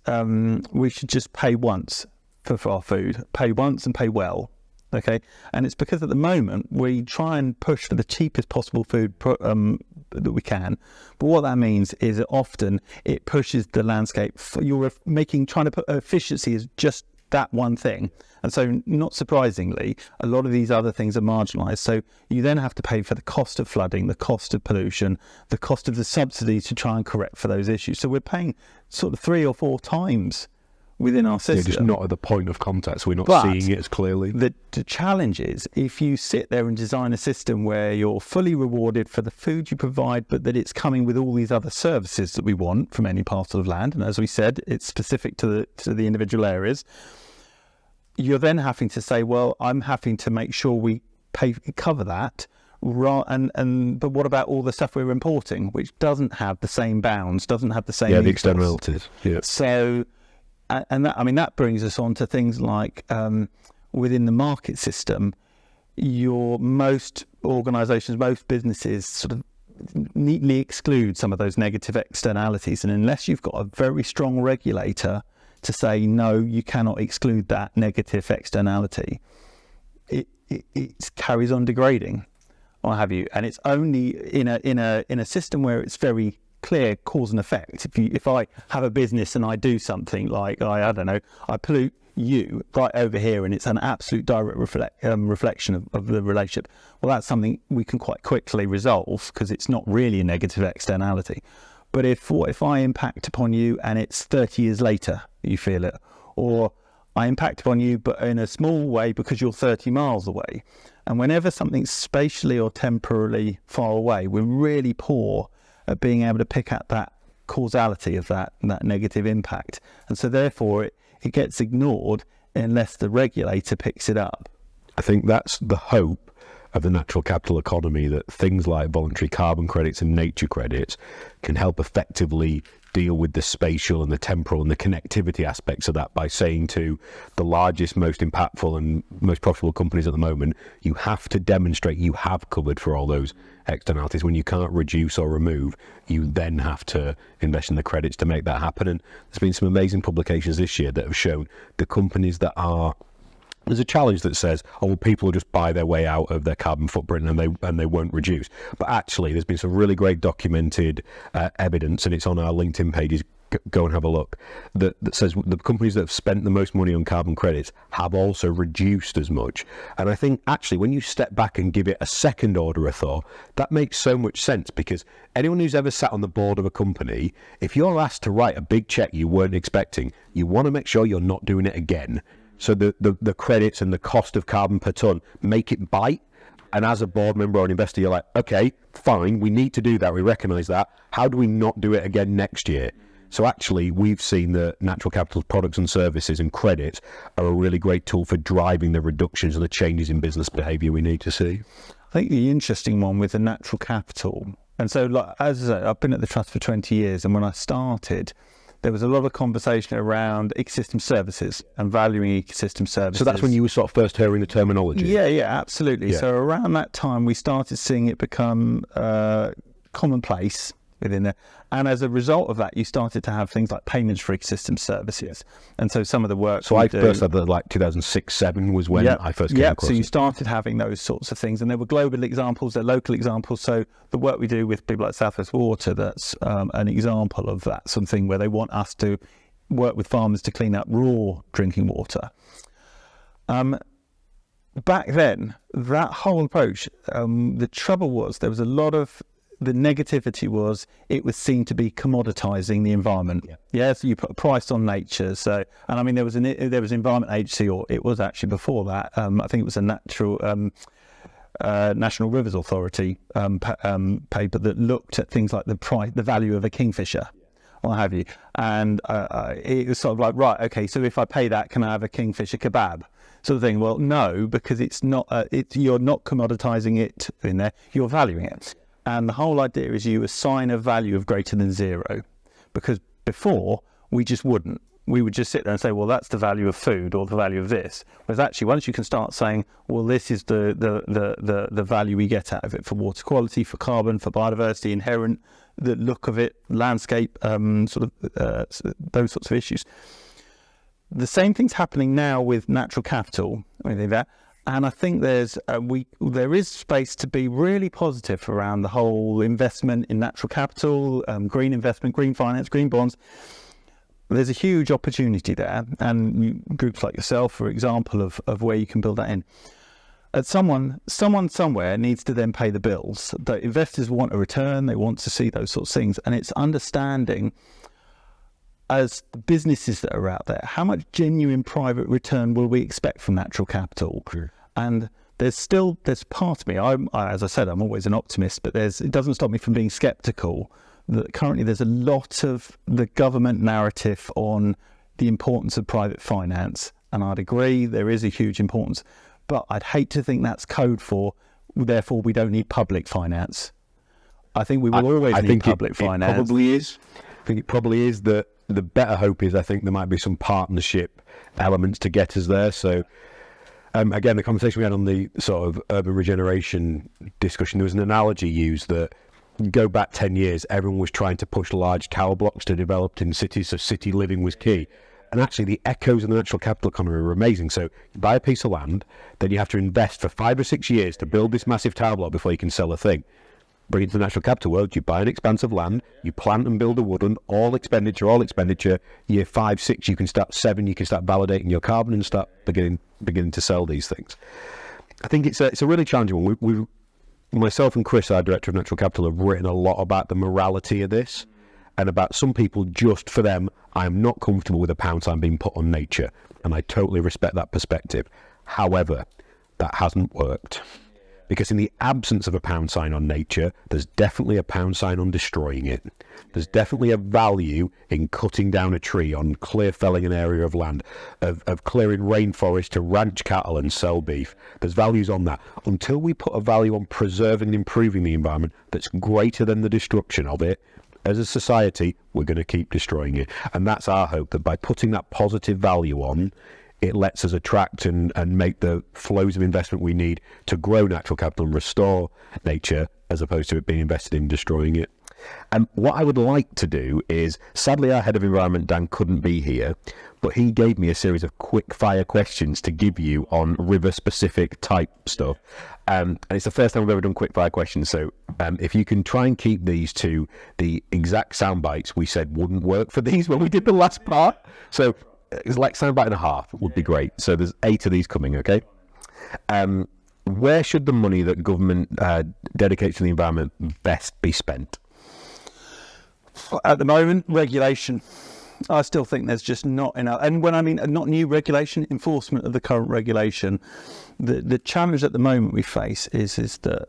we should just pay once for our food, pay once and pay well. Okay, and it's because at the moment we try and push for the cheapest possible food that we can, but what that means is that often it pushes the landscape. You're trying to put efficiency as just that one thing, and so not surprisingly, a lot of these other things are marginalised. So you then have to pay for the cost of flooding, the cost of pollution, the cost of the subsidies to try and correct for those issues. So we're paying sort of 3 or 4 times within our system. Just not at the point of contact, so we're not seeing it as clearly. The challenge is if you sit there and design a system where you're fully rewarded for the food you provide, but that it's coming with all these other services that we want from any parcel of land, and as we said, it's specific to the individual areas, you're then having to say, well, I'm having to make sure we cover that. But what about all the stuff we're importing, which doesn't have the same bounds, doesn't have the same the externalities. So and that brings us on to things like within the market system, most organisations, most businesses sort of neatly exclude some of those negative externalities, and unless you've got a very strong regulator to say no, you cannot exclude that negative externality, it carries on degrading, or have you? And it's only in a system where it's very clear cause and effect. If I have a business and I do something like I pollute you right over here, and it's an absolute direct reflection of the relationship, well, that's something we can quite quickly resolve because it's not really a negative externality. But if I impact upon you and it's 30 years later you feel it, or I impact upon you but in a small way because you're 30 miles away, and whenever something's spatially or temporally far away, we're really poor at being able to pick up that causality of that negative impact. And so therefore it gets ignored unless the regulator picks it up. I think that's the hope of the natural capital economy, that things like voluntary carbon credits and nature credits can help effectively deal with the spatial and the temporal and the connectivity aspects of that by saying to the largest, most impactful and most profitable companies at the moment, you have to demonstrate you have covered for all those externalities. When you can't reduce or remove, you then have to invest in the credits to make that happen. And there's been some amazing publications this year that have shown the companies that are... There's a challenge that says, oh, well, people will just buy their way out of their carbon footprint and they won't reduce. But actually, there's been some really great documented evidence, and it's on our LinkedIn pages. Go and have a look. That says the companies that have spent the most money on carbon credits have also reduced as much. And I think actually, when you step back and give it a second order of thought, that makes so much sense, because anyone who's ever sat on the board of a company, if you're asked to write a big check you weren't expecting, you want to make sure you're not doing it again. So the credits and the cost of carbon per tonne make it bite. And as a board member or an investor, you're like, okay, fine, we need to do that. We recognise that. How do we not do it again next year? So actually, we've seen that natural capital products and services and credits are a really great tool for driving the reductions and the changes in business behaviour we need to see. I think the interesting one with the natural capital, and so like, as I say, I've been at the Trust for 20 years, and when I started, there was a lot of conversation around ecosystem services and valuing ecosystem services. So that's when you were sort of first hearing the terminology? Yeah, absolutely. Yeah. So around that time, we started seeing it become commonplace within there. And as a result of that, you started to have things like payments for ecosystem services. And so some of the work... So I first had that like 2006-07 was when I first came across so you started having those sorts of things. And there were global examples, there were local examples. So the work we do with people like South West Water, that's an example of that, something where they want us to work with farmers to clean up raw drinking water. Back then, that whole approach, the trouble was there was a lot of... The negativity was it was seen to be commoditizing the environment. So you put a price on nature. So, and I mean, there was Environment Agency, or it was actually before that. I think it was a National Rivers Authority paper that looked at things like the value of a kingfisher, or what have you. And it was sort of like, right, okay, so if I pay that, can I have a kingfisher kebab? sort of thing. Well, no, because it's not. You're not commoditizing it in there. You're valuing it, and the whole idea is you assign a value of greater than zero, because before we just wouldn't. We would just sit there and say, well, that's the value of food or the value of this. Whereas actually, once you can start saying, well, this is the value we get out of it for water quality, for carbon, for biodiversity, inherent, the look of it, landscape, those sorts of issues. The same thing's happening now with natural capital, and I think there is space to be really positive around the whole investment in natural capital, green investment, green finance, green bonds. There's a huge opportunity there, and groups like yourself are example of where you can build that in. Someone somewhere needs to then pay the bills. The investors want a return, they want to see those sorts of things, and it's understanding, as the businesses that are out there, how much genuine private return will we expect from natural capital? Sure. And there's part of me, as I said, I'm always an optimist, but it doesn't stop me from being sceptical. That currently there's a lot of the government narrative on the importance of private finance, and I'd agree there is a huge importance, but I'd hate to think that's code for therefore we don't need public finance. I think we will always need public finance. It probably is. I think it probably is. The better hope is I think there might be some partnership elements to get us there. So again, the conversation we had on the sort of urban regeneration discussion, there was an analogy used that go back 10 years, everyone was trying to push large tower blocks to develop in cities, so city living was key. And actually the echoes of the natural capital economy are amazing. So you buy a piece of land, then you have to invest for 5 or 6 years to build this massive tower block before you can sell a thing. Bring it to the natural capital world, you buy an expanse of land, you plant and build a woodland, all expenditure, year 5, 6, you can start 7, you can start validating your carbon and start beginning to sell these things. I think it's a really challenging one. Myself and Chris, our Director of Natural Capital, have written a lot about the morality of this, and about some people, just for them, I'm not comfortable with a pound sign being put on nature, and I totally respect that perspective. However, that hasn't worked. Because in the absence of a pound sign on nature, there's definitely a pound sign on destroying it. There's definitely a value in cutting down a tree, on clear felling an area of land, of clearing rainforest to ranch cattle and sell beef. There's values on that. Until we put a value on preserving and improving the environment that's greater than the destruction of it, as a society, we're going to keep destroying it. And that's our hope, that by putting that positive value on, it lets us attract and make the flows of investment we need to grow natural capital and restore nature, as opposed to it being invested in destroying it. And what I would like to do is, sadly our Head of Environment, Dan, couldn't be here, but he gave me a series of quick fire questions to give you on river specific type stuff. And it's the first time we've ever done quick fire questions. So if you can try and keep these to the exact sound bites we said wouldn't work for these when we did the last part. So it's like soundbite and a half would be great. So there's 8 of these coming, okay? Where should the money that government dedicates to the environment best be spent? At the moment, regulation. I still think there's just not enough. And when I mean not new regulation, enforcement of the current regulation. The challenge at the moment we face is that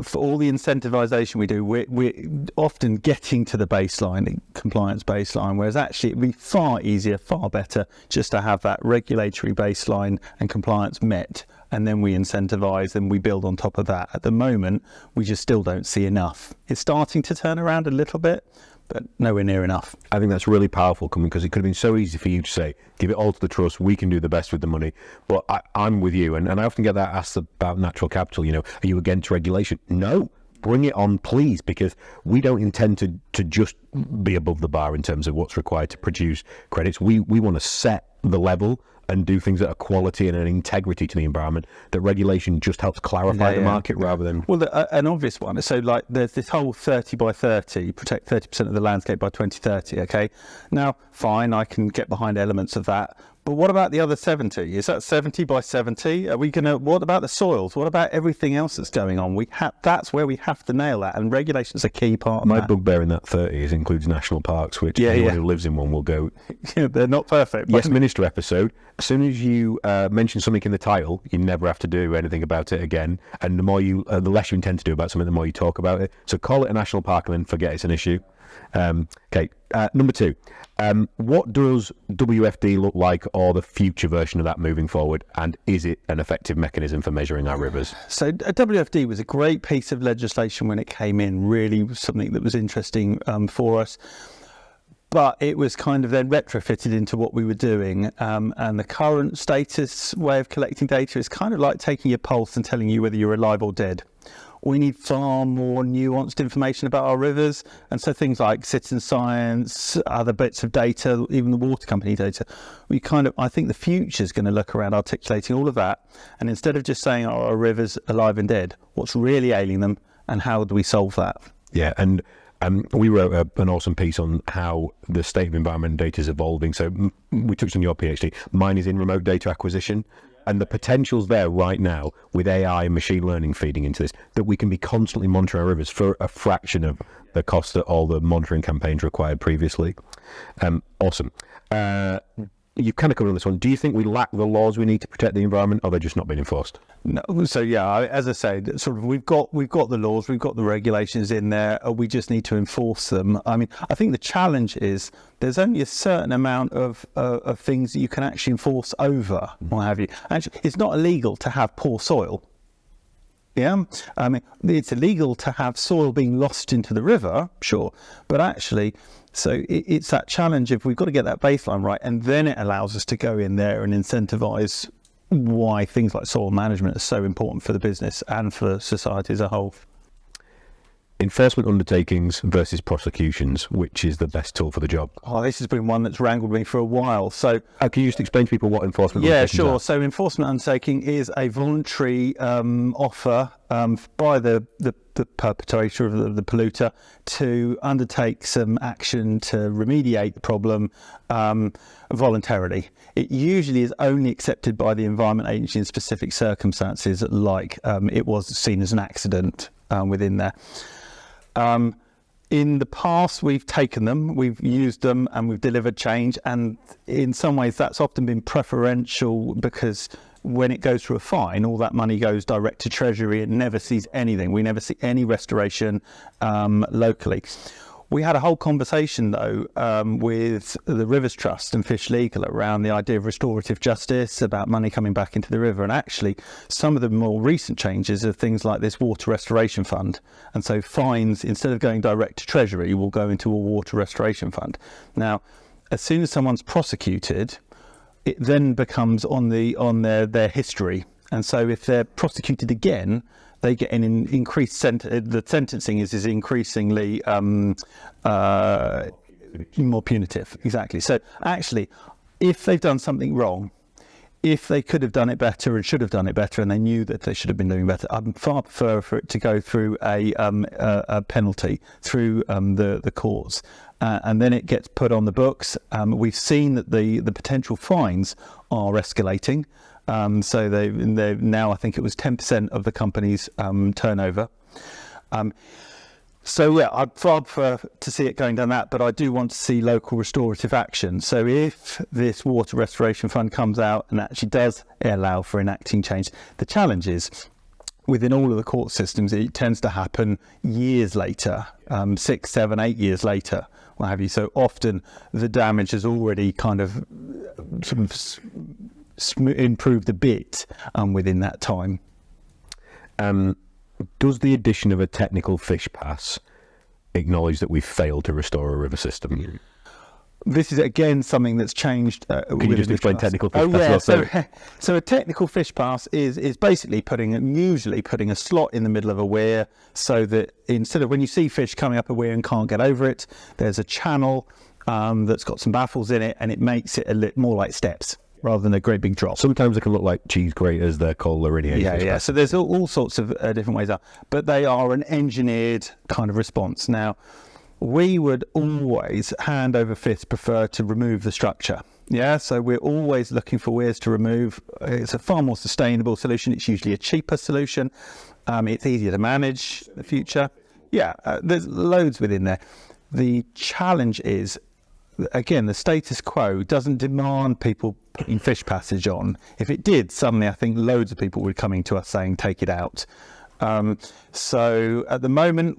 for all the incentivisation we do, we're often getting to the baseline, compliance baseline, whereas actually it'd be far easier, far better just to have that regulatory baseline and compliance met, and then we incentivise and we build on top of that. At the moment, we just still don't see enough. It's starting to turn around a little bit, but nowhere near enough. I think that's really powerful coming, because it could have been so easy for you to say, give it all to the trust, we can do the best with the money. But I'm with you, and I often get that asked about natural capital, are you against regulation? No, bring it on, please, because we don't intend to just be above the bar in terms of what's required to produce credits. We want to set the level and do things that are quality and an integrity to the environment, that regulation just helps clarify the market rather than... Well, an obvious one. So, like, there's this whole 30 by 30, protect 30% of the landscape by 2030, okay? Now, fine, I can get behind elements of that. But what about the other 70? Is that 70 by 70? Are we going to... What about the soils? What about everything else that's going on? That's where we have to nail that, and regulation is a key part of My that. bugbear in that 30 includes national parks, which anyone who lives in one will go... They're not perfect. Yes, Minister extra episode. As soon as you mention something in the title, you never have to do anything about it again. And the less you intend to do about something, the more you talk about it. So call it a national park and then forget it's an issue. Okay, number 2. What does WFD look like, or the future version of that moving forward? And is it an effective mechanism for measuring our rivers? So WFD was a great piece of legislation when it came in, really something that was interesting for us. But it was kind of then retrofitted into what we were doing. And the current status way of collecting data is kind of like taking your pulse and telling you whether you're alive or dead. We need far more nuanced information about our rivers. And so things like citizen science, other bits of data, even the water company data, I think the future is going to look around articulating all of that. And instead of just saying, are our rivers alive and dead, what's really ailing them and how do we solve that? Yeah, and we wrote an awesome piece on how the state of environment data is evolving. So we touched on your PhD. Mine is in remote data acquisition. And the potential's there right now with AI and machine learning feeding into this, that we can be constantly monitoring our rivers for a fraction of the cost that all the monitoring campaigns required previously. Awesome. You've kind of covered on this one. Do you think we lack the laws we need to protect the environment, or they're just not being enforced? No. So yeah, as I say, sort of we've got the laws, we've got the regulations in there. We just need to enforce them. I mean, I think the challenge is there's only a certain amount of things that you can actually enforce over, what have you. Actually, it's not illegal to have poor soil. Yeah, I mean, it's illegal to have soil being lost into the river, sure, but actually, so it's that challenge if we've got to get that baseline right, and then it allows us to go in there and incentivise why things like soil management are so important for the business and for society as a whole. Enforcement undertakings versus prosecutions, which is the best tool for the job? Oh, this has been one that's wrangled me for a while. So, can you just explain to people what enforcement undertakings sure. are? So, enforcement undertaking is a voluntary offer by the perpetrator of the polluter to undertake some action to remediate the problem voluntarily. It usually is only accepted by the Environment Agency in specific circumstances, like it was seen as an accident within there. In the past, we've taken them, we've used them, and we've delivered change. And in some ways, that's often been preferential because when it goes through a fine, all that money goes direct to Treasury. It never sees anything. We never see any restoration locally. We had a whole conversation, though, with the Rivers Trust and Fish Legal around the idea of restorative justice, about money coming back into the river. And actually, some of the more recent changes are things like this water restoration fund. And so fines, instead of going direct to Treasury, will go into a water restoration fund. Now, as soon as someone's prosecuted, it then becomes on their history. And so if they're prosecuted again, they get an increased the sentencing is increasingly more punitive. Exactly. So actually, if they've done something wrong, if they could have done it better and should have done it better, and they knew that they should have been doing better, I'd far prefer for it to go through a penalty through the courts, and then it gets put on the books. We've seen that the potential fines are escalating. So they're now, I think it was 10% of the company's turnover. So yeah, I'd far prefer to see it going down that, but I do want to see local restorative action. So if this water restoration fund comes out and actually does allow for enacting change, the challenge is within all of the court systems, it tends to happen years later, 6, 7, 8 years later, what have you. So often the damage has already kind of sort of improved a bit within that time. Does the addition of a technical fish pass acknowledge that we've failed to restore a river system? This is again something that's changed. Can you just explain technical fish pass? So a technical fish pass is basically usually putting a slot in the middle of a weir, so that instead of when you see fish coming up a weir and can't get over it, there's a channel that's got some baffles in it, and it makes it a little more like steps rather than a great big drop. Sometimes they can look like cheese graters. They're called linear. Yeah. So there's all sorts of different ways out, but they are an engineered kind of response. Now, we would always, hand over fist, prefer to remove the structure. Yeah, so we're always looking for weirs to remove. It's a far more sustainable solution. It's usually a cheaper solution. It's easier to manage in the future. Yeah, there's loads within there. The challenge is again, the status quo doesn't demand people putting fish passage on. If it did, suddenly I think loads of people would be coming to us saying, take it out. So at the moment,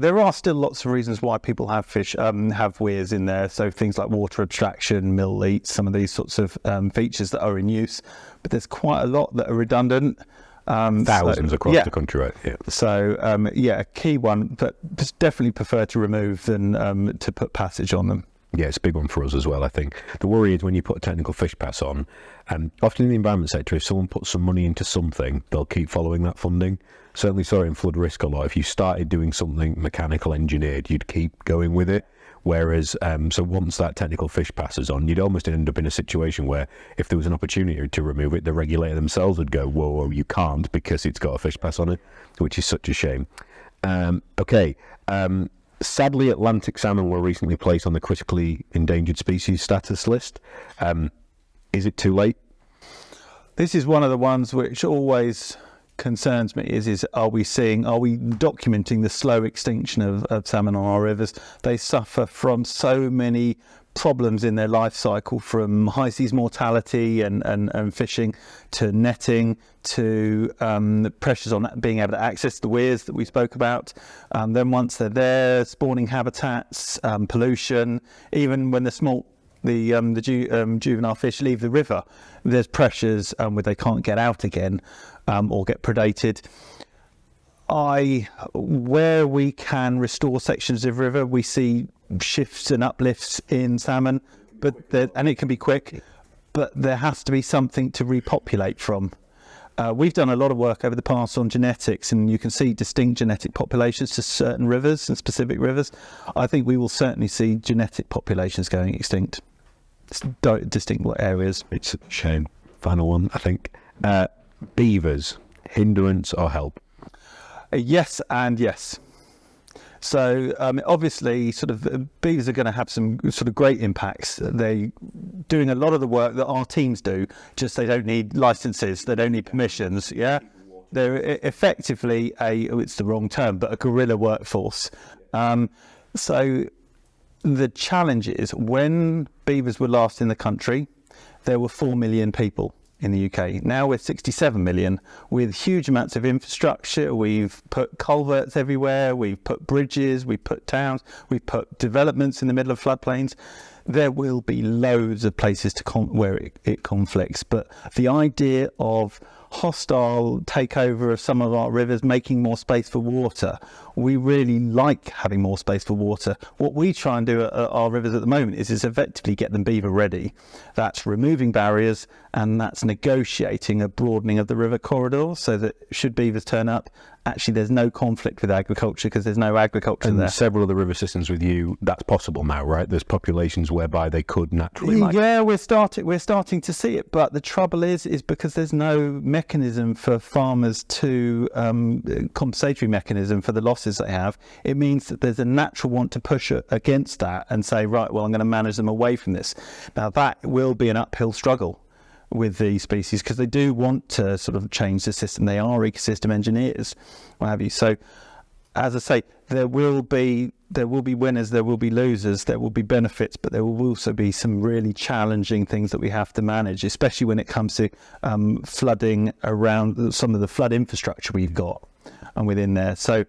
there are still lots of reasons why people have weirs in there. So things like water abstraction, mill leach, some of these sorts of features that are in use. But there's quite a lot that are redundant. Thousands across the country, right? Yeah. So a key one, but definitely prefer to remove than to put passage on them. Yeah, it's a big one for us as well, I think. The worry is when you put a technical fish pass on, often in the environment sector, if someone puts some money into something, they'll keep following that funding. Certainly saw it in flood risk a lot. If you started doing something mechanical engineered, you'd keep going with it. Whereas, so once that technical fish pass is on, you'd almost end up in a situation where if there was an opportunity to remove it, the regulator themselves would go, whoa, you can't because it's got a fish pass on it, which is such a shame. Sadly, Atlantic salmon were recently placed on the critically endangered species status list. Is it too late? This is one of the ones which always concerns me is are we documenting the slow extinction of salmon on our rivers? They suffer from so many problems in their life cycle, from high seas mortality and fishing to netting to the pressures on being able to access the weirs that we spoke about. Then once they're there, spawning habitats, pollution, even when the juvenile fish leave the river, there's pressures where they can't get out again or get predated. Where we can restore sections of river, we see shifts and uplifts in salmon, and it can be quick, but there has to be something to repopulate from. We've done a lot of work over the past on genetics, and you can see distinct genetic populations to certain rivers and specific rivers. I think we will certainly see genetic populations going extinct. Distinct areas. It's a shame. Final one, I think. Beavers, hindrance or help? Yes and yes. So obviously, beavers are going to have some sort of great impacts. They're doing a lot of the work that our teams do. Just they don't need licenses. They don't need permissions. Yeah, they're effectively it's the wrong term, but a guerrilla workforce. So the challenge is when beavers were last in the country, there were 4 million people in the UK. Now we're 67 million with huge amounts of infrastructure. We've put culverts everywhere. We've put bridges. We've put towns. We've put developments in the middle of floodplains. There will be loads of places where it conflicts. But the idea of hostile takeover of some of our rivers, making more space for water, we really like having more space for water. What we try and do at our rivers at the moment is effectively get them beaver ready. That's removing barriers, and that's negotiating a broadening of the river corridor so that should beavers turn up, actually there's no conflict with agriculture because there's no agriculture there. And several of the river systems with you, that's possible now, right? There's populations whereby they could naturally we're starting to see it, but the trouble is because there's no mechanism for farmers to compensatory mechanism for the losses they have. It means that there's a natural want to push against that and say, right, well, I'm going to manage them away from this. Now that will be an uphill struggle with these species because they do want to sort of change the system. They are ecosystem engineers, what have you. So, as I say, there will be winners, there will be losers, there will be benefits, but there will also be some really challenging things that we have to manage, especially when it comes to flooding around some of the flood infrastructure we've got and within there. So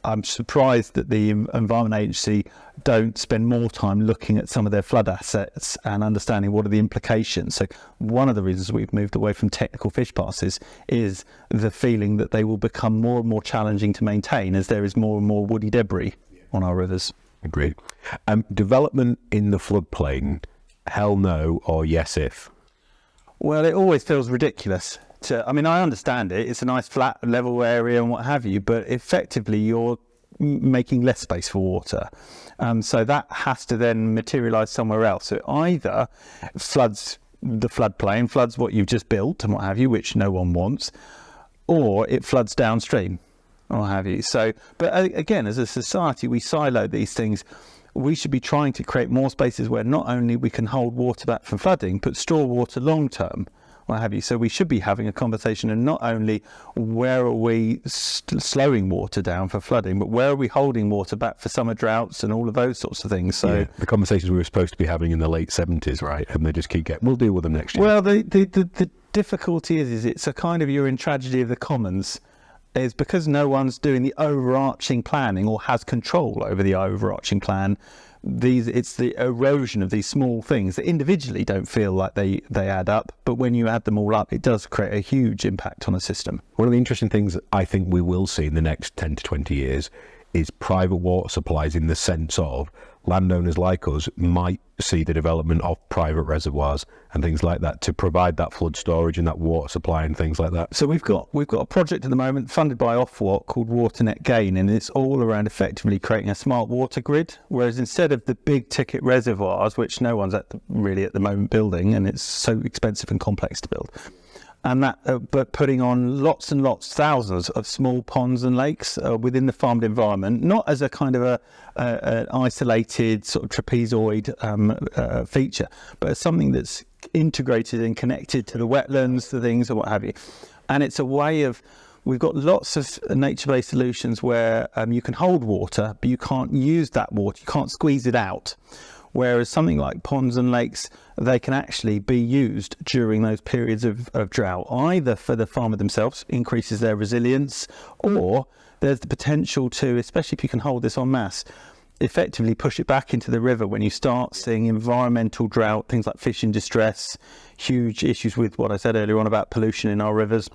I'm surprised that the Environment Agency don't spend more time looking at some of their flood assets and understanding what are the implications. So one of the reasons we've moved away from technical fish passes is the feeling that they will become more and more challenging to maintain as there is more and more woody debris on our rivers. Agreed. Development in the floodplain, hell no or yes if? Well, it always feels ridiculous. I understand it. It's a nice flat level area and what have you, but effectively you're making less space for water. So that has to then materialise somewhere else. So either floods the floodplain, floods what you've just built and what have you, which no one wants, or it floods downstream or what have you. So, but again, as a society, we silo these things. We should be trying to create more spaces where not only we can hold water back from flooding, but store water long term. what have you. So we should be having a conversation, and not only where are we slowing water down for flooding, but where are we holding water back for summer droughts and all of those sorts of things. So yeah, the conversations we were supposed to be having in the late 70s, right? And they just keep getting, we'll deal with them next year. Well, the difficulty is it's a kind of, you're in tragedy of the commons, is because no one's doing the overarching planning or has control over the overarching plan. It's the erosion of these small things that individually don't feel like they add up, but when you add them all up, it does create a huge impact on a system. One of the interesting things that I think we will see in the next 10 to 20 years is private water supplies, in the sense of landowners like us might see the development of private reservoirs and things like that to provide that flood storage and that water supply and things like that. So we've got a project at the moment funded by Ofwat called Water Net Gain, and it's all around effectively creating a smart water grid, whereas instead of the big ticket reservoirs, which no one's really at the moment building, and it's so expensive and complex to build, and that, but putting on lots and lots, thousands of small ponds and lakes within the farmed environment, not as a kind of an isolated sort of trapezoid feature, but as something that's integrated and connected to the wetlands, the things, and what have you. And it's a way of, we've got lots of nature-based solutions where you can hold water, but you can't use that water, you can't squeeze it out. Whereas something like ponds and lakes, they can actually be used during those periods of drought, either for the farmer themselves, increases their resilience, or there's the potential to, especially if you can hold this en masse, effectively push it back into the river when you start seeing environmental drought, things like fish in distress, huge issues with what I said earlier on about pollution in our rivers.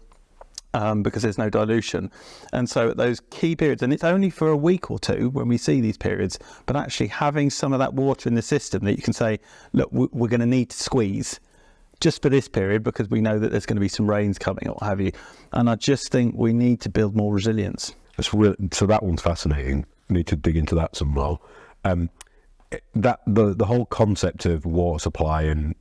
Because there's no dilution. And so at those key periods, and it's only for a week or two when we see these periods, but actually having some of that water in the system that you can say, look, we're going to need to squeeze just for this period because we know that there's going to be some rains coming or what have you. And I just think we need to build more resilience. So that one's fascinating. We need to dig into that some more. That the whole concept of water supply and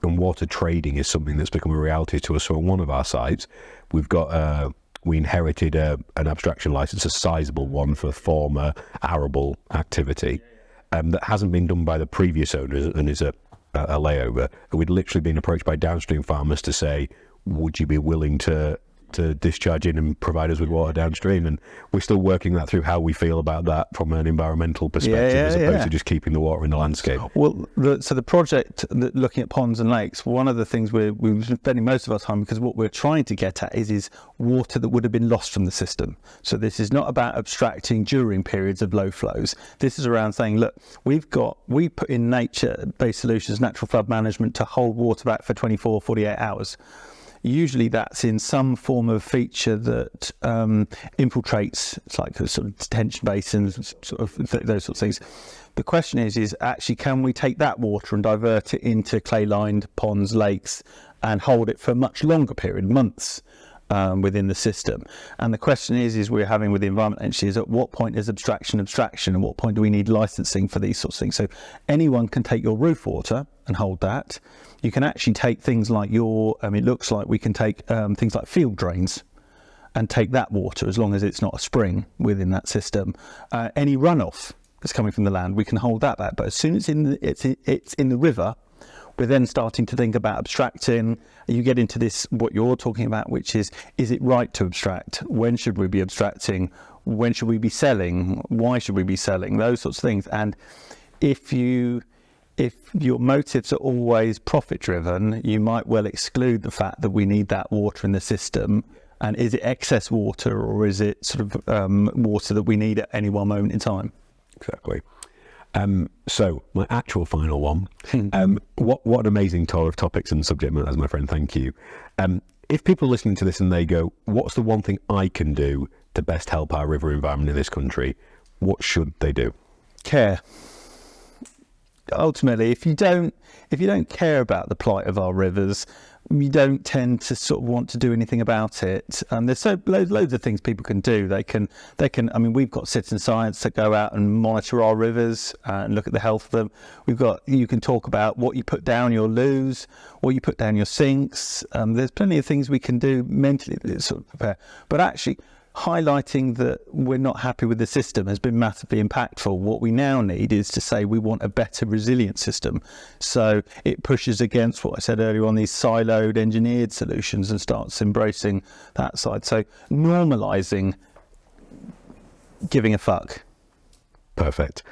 water trading is something that's become a reality to us. So on one of our sites, we inherited an abstraction license, a sizable one for former arable activity, that hasn't been done by the previous owners and is a layover. We'd literally been approached by downstream farmers to say, would you be willing to discharge in and provide us with water downstream? And we're still working that through, how we feel about that from an environmental perspective, as opposed to just keeping the water in the landscape. Well, so the project looking at ponds and lakes, one of the things we've been spending most of our time, because what we're trying to get at is water that would have been lost from the system. So this is not about abstracting during periods of low flows. This is around saying, look, we put in nature-based solutions, natural flood management, to hold water back for 24, 48 hours. Usually that's in some form of feature that infiltrates. It's like a sort of detention basins, sort of those sorts of things. The question is actually, can we take that water and divert it into clay-lined ponds, lakes, and hold it for a much longer period, months, within the system? And the question is we're having with the environment agency is, at what point is abstraction, and what point do we need licensing for these sorts of things? So anyone can take your roof water and hold that. You can actually take things like it looks like we can take things like field drains and take that water, as long as it's not a spring within that system. Any runoff that's coming from the land, we can hold that back. But as soon as it's in the river, we're then starting to think about abstracting. You get into this, what you're talking about, which is it right to abstract? When should we be abstracting? When should we be selling? Why should we be selling? Those sorts of things. And if your motives are always profit driven, you might well exclude the fact that we need that water in the system. And is it excess water, or is it sort of water that we need at any one moment in time? Exactly. So my actual final one, what an amazing tour of topics and subject matters, my friend. Thank you. If people are listening to this and they go, what's the one thing I can do to best help our river environment in this country? What should they do? Care. Ultimately, if you don't care about the plight of our rivers, you don't tend to sort of want to do anything about it. There's loads of things people can do. They can. I mean, we've got citizen science that go out and monitor our rivers and look at the health of them. You can talk about what you put down your loos, what you put down your sinks. There's plenty of things we can do mentally to sort of prepare. But actually, highlighting that we're not happy with the system has been massively impactful. What we now need is to say we want a better resilient system. So it pushes against what I said earlier on, these siloed engineered solutions, and starts embracing that side. So normalising giving a fuck. Perfect.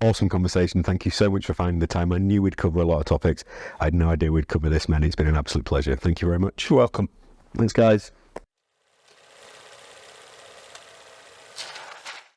Awesome conversation. Thank you so much for finding the time. I knew we'd cover a lot of topics. I had no idea we'd cover this many. It's been an absolute pleasure. Thank you very much. You're welcome. Thanks, guys.